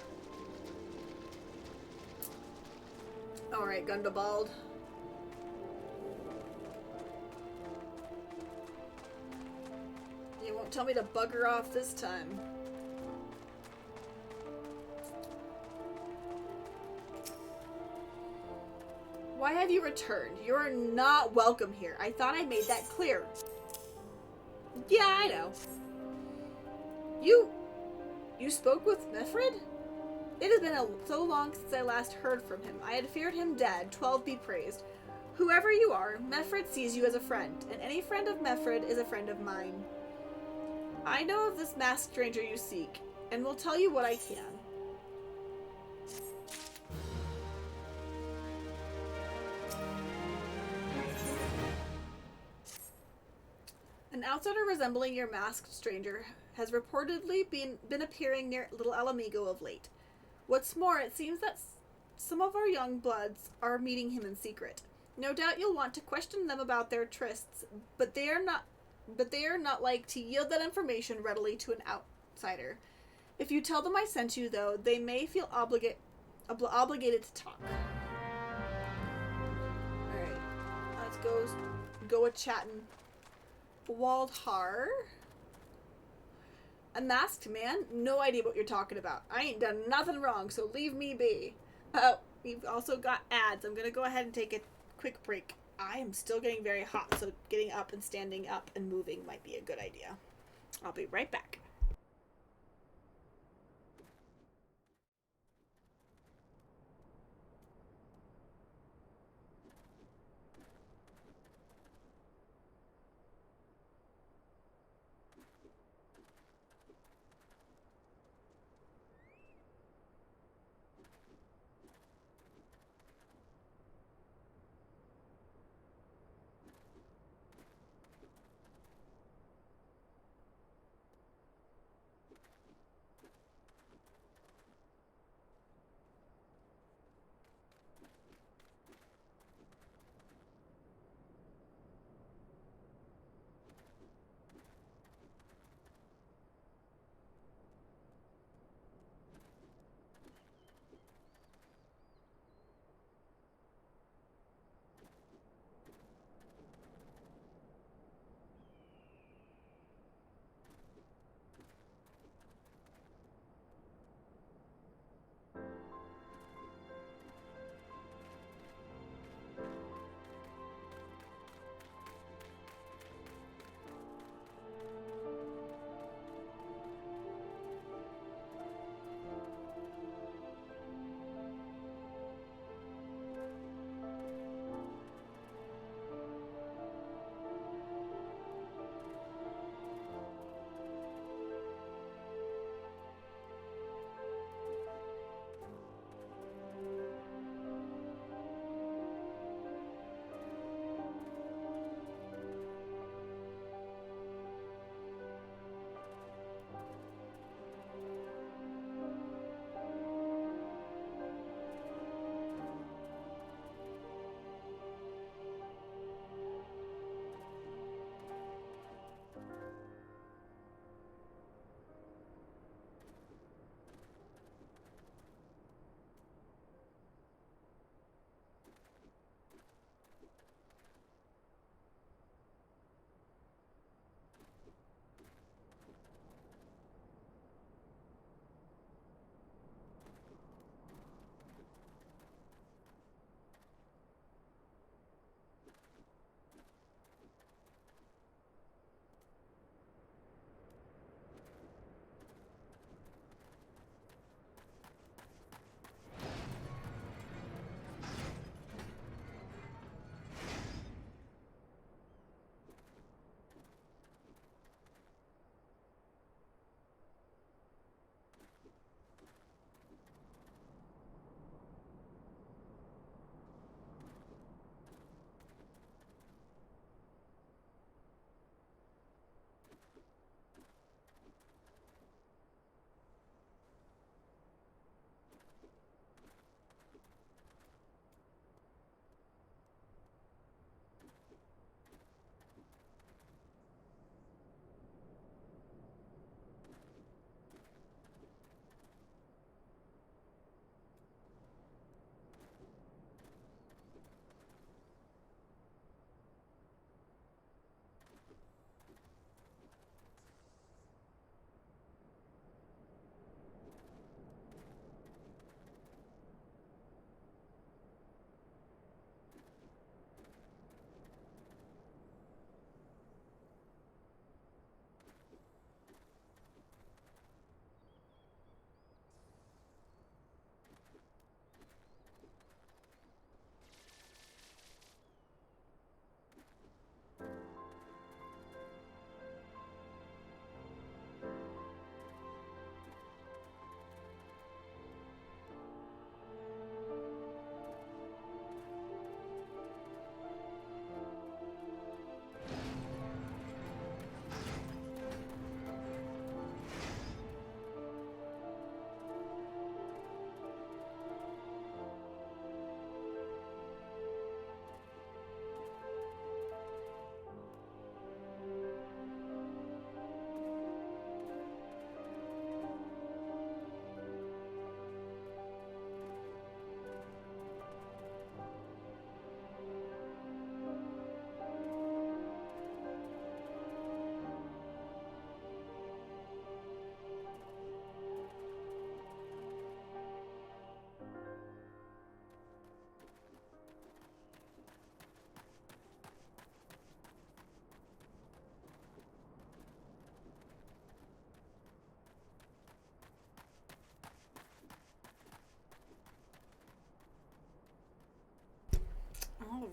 Alright, Gundabald. You won't tell me to bugger off this time. Why have you returned? You're not welcome here. I thought I made that clear. Yeah, I know. You spoke with Mefred? It has been so long since I last heard from him. I had feared him dead, 12 be praised. Whoever you are, Mefred sees you as a friend, and any friend of Mefred is a friend of mine. I know of this masked stranger you seek, and will tell you what I can. An outsider resembling your masked stranger has reportedly been appearing near Little Alamigo of late. What's more, it seems that some of our young bloods are meeting him in secret. No doubt you'll want to question them about their trysts, but they are not like to yield that information readily to an outsider. If you tell them I sent you, though, they may feel obligated to talk. Alright, let's go a chatting. Waldhar? A masked man? No idea what you're talking about. I ain't done nothing wrong, so leave me be. Oh, we've also got ads. I'm gonna go ahead and take a quick break. I am still getting very hot, so getting up and standing up and moving might be a good idea. I'll be right back.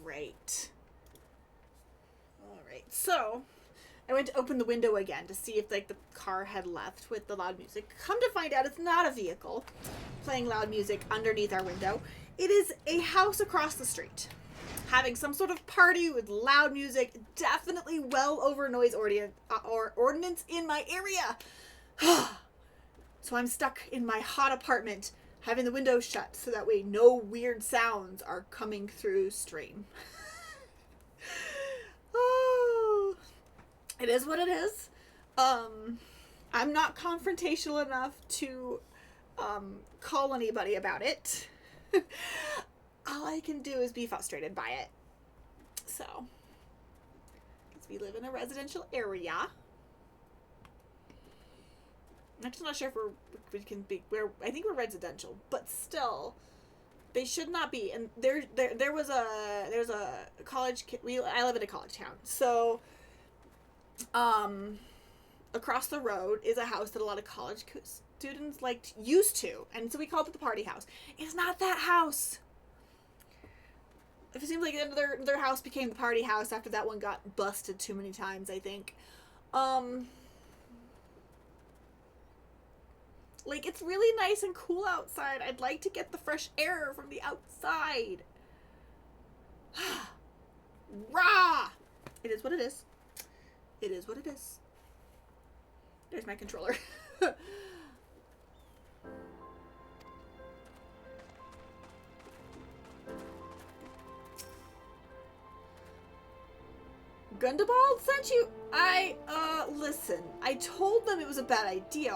Alright. Alright, so I went to open the window again to see if, like, the car had left with the loud music. Come to find out, it's not a vehicle playing loud music underneath our window. It is a house across the street, having some sort of party with loud music, definitely well over noise ordinance in my area. So I'm stuck in my hot apartment, having the windows shut so that way no weird sounds are coming through stream. Oh, it is what it is. I'm not confrontational enough to call anybody about it. All I can do is be frustrated by it. So, because we live in a residential area. I'm just not sure if we can be. I think we're residential, but still, they should not be. And there's a college. I live in a college town, so across the road is a house that a lot of college students used to, and so we called it the party house. It's not that house. It seems like their house became the party house after that one got busted too many times, I think. Like, it's really nice and cool outside. I'd like to get the fresh air from the outside. Rah! It is what it is. It is what it is. There's my controller. Gundabald sent you? Listen. I told them it was a bad idea.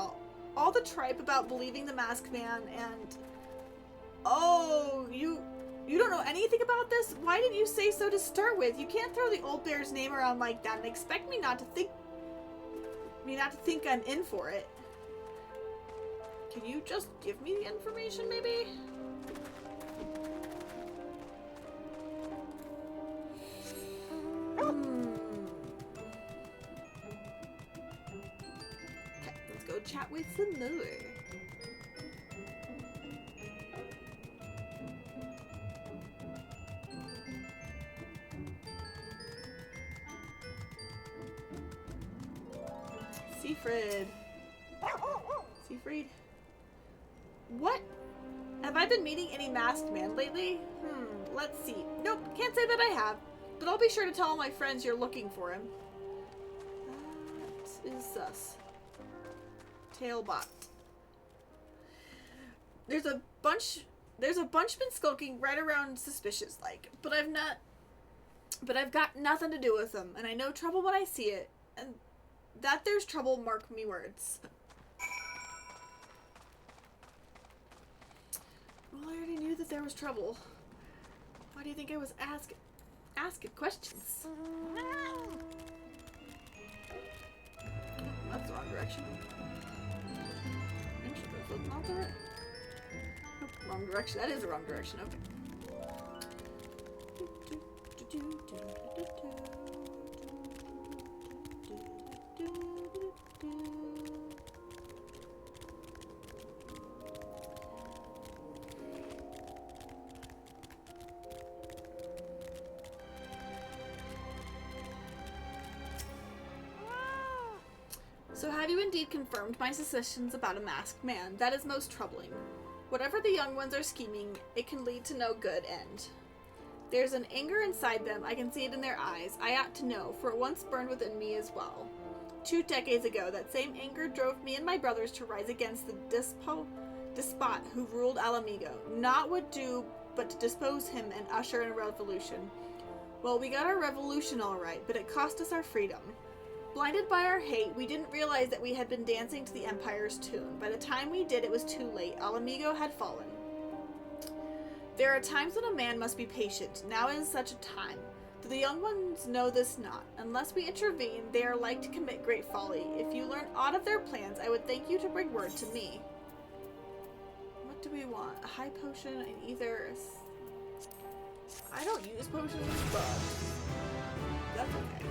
All the tripe about believing the masked man and... Oh, you don't know anything about this? Why didn't you say so to start with? You can't throw the old bear's name around like that and expect me not to think I'm in for it. Can you just give me the information, maybe? Okay, let's go chat with some more. Seafried. What? Have I been meeting any masked man lately? Let's see. Nope, can't say that I have. But I'll be sure to tell all my friends you're looking for him. That is sus. Tailbot. There's a bunch been skulking right around suspicious like, but I've got nothing to do with them, and I know trouble when I see it, and that there's trouble, mark me words. Well, I already knew that there was trouble. Why do you think I was asking questions? That's the wrong direction. That's not the right. Nope, wrong direction. That is the wrong direction. Okay. So have you indeed confirmed my suspicions about a masked man? That is most troubling. Whatever the young ones are scheming, it can lead to no good end. There's an anger inside them, I can see it in their eyes. I ought to know, for it once burned within me as well. 2 decades ago, that same anger drove me and my brothers to rise against the despot who ruled Alamigo. Naught would do but to depose him and usher in a revolution. Well, we got our revolution all right, but it cost us our freedom. Blinded by our hate, we didn't realize that we had been dancing to the Empire's tune. By the time we did, it was too late. Alamigo had fallen. There are times when a man must be patient. Now is such a time. Do the young ones know this not? Unless we intervene, they are like to commit great folly. If you learn aught of their plans, I would thank you to bring word to me. What do we want? A high potion and either... I don't use potions, but... that's okay.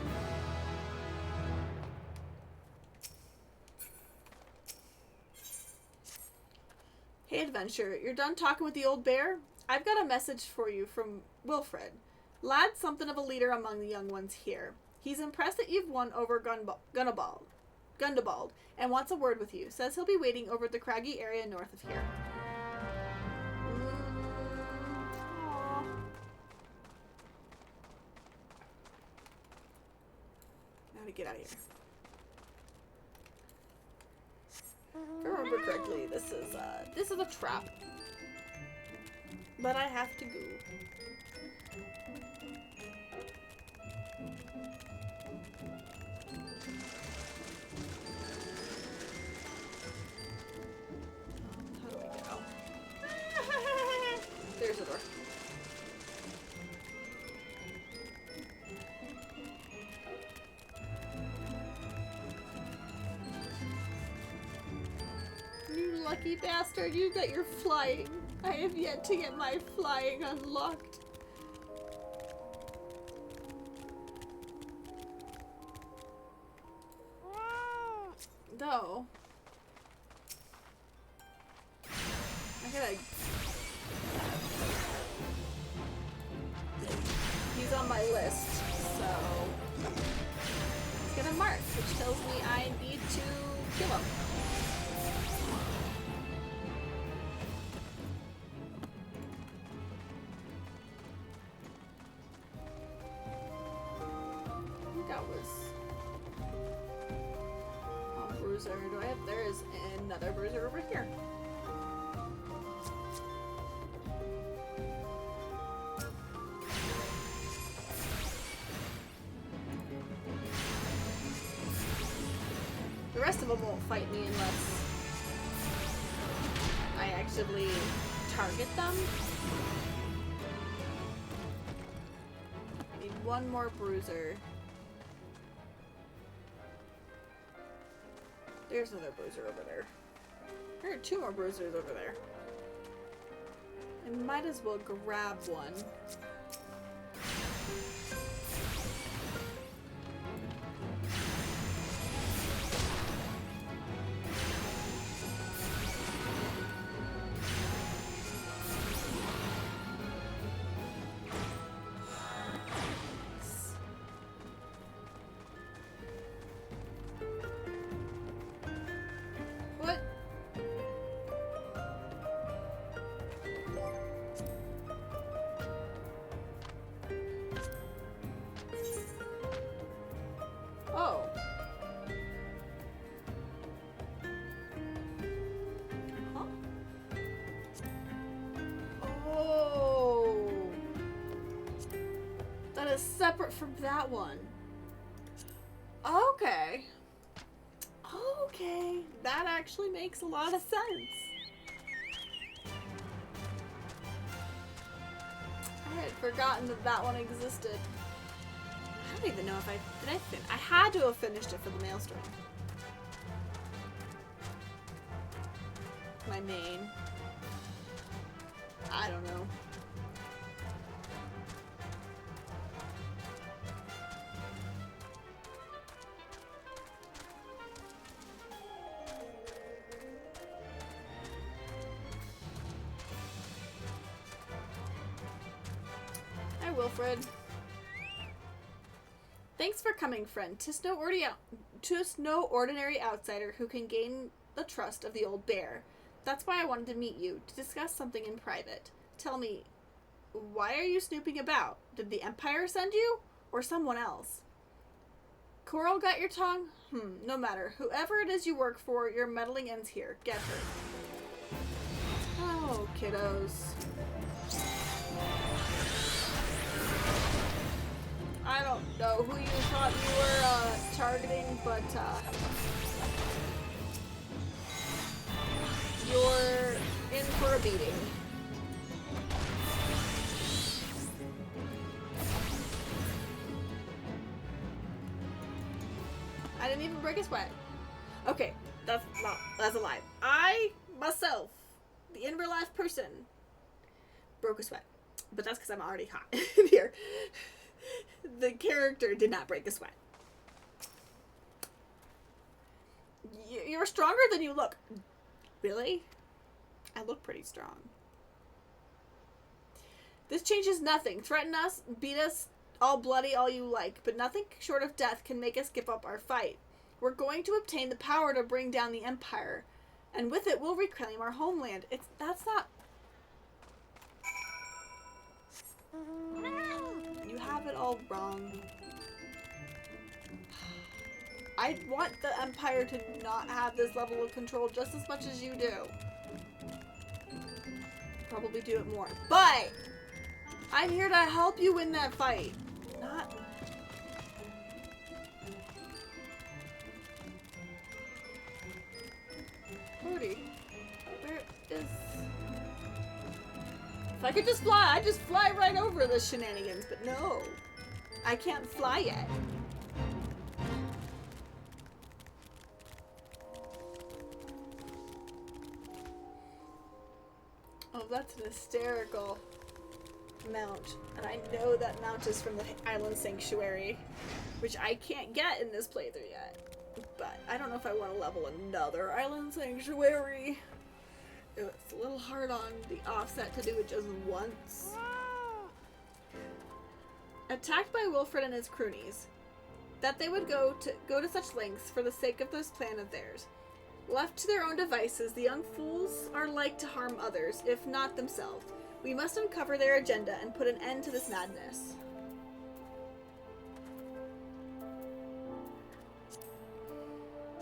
Hey, adventurer, you're done talking with the old bear? I've got a message for you from Wilfred. Lad's something of a leader among the young ones here. He's impressed that you've won over Gundabald, and wants a word with you. Says he'll be waiting over at the craggy area north of here. Aw. Now to get out of here. If I remember correctly, this is a trap. But I have to go. How do we get out? There's the door. You lucky bastard, you got your flying. I have yet to get my flying unlocked. Though, I gotta. He's on my list, so he's gonna mark, which tells me I need to kill him. Do I have? There is another bruiser over here. The rest of them won't fight me unless I actively target them. I need one more bruiser. There's another bruiser over there. There are two more bruisers over there. I might as well grab one. Separate from that one. Okay. Okay. That actually makes a lot of sense. I had forgotten that that one existed. I don't even know if I had to have finished it for the Maelstrom. My main. I don't know. Wilfred. Thanks for coming, friend. 'Tis no ordinary outsider who can gain the trust of the old bear. That's why I wanted to meet you, to discuss something in private. Tell me, why are you snooping about? Did the Empire send you? Or someone else? Coral got your tongue? No matter. Whoever it is you work for, your meddling ends here. Get her. Oh, kiddos. I don't know who you thought you were targeting, but you're in for a beating. I didn't even break a sweat. Okay, that's a lie. I, myself, the in real life person, broke a sweat. But that's because I'm already hot in here. The character did not break a sweat. You're stronger than you look. Really? I look pretty strong. This changes nothing. Threaten us, beat us all bloody all you like, but nothing short of death can make us give up our fight. We're going to obtain the power to bring down the Empire, and with it we'll reclaim our homeland. That's not... You have it all wrong. I want the Empire to not have this level of control just as much as you do. Probably do it more. But I'm here to help you win that fight. Not... Cody, where is... If I could just fly, I'd just fly right over the shenanigans, but no. I can't fly yet. Oh, that's an hysterical mount. And I know that mount is from the Island Sanctuary, which I can't get in this playthrough yet. But I don't know if I want to level another Island Sanctuary. It's a little hard on the offset to do it just once. Attacked by Wilfred and his croonies, that they would go to such lengths for the sake of this plan of theirs. Left to their own devices, the young fools are like to harm others, if not themselves. We must uncover their agenda and put an end to this madness.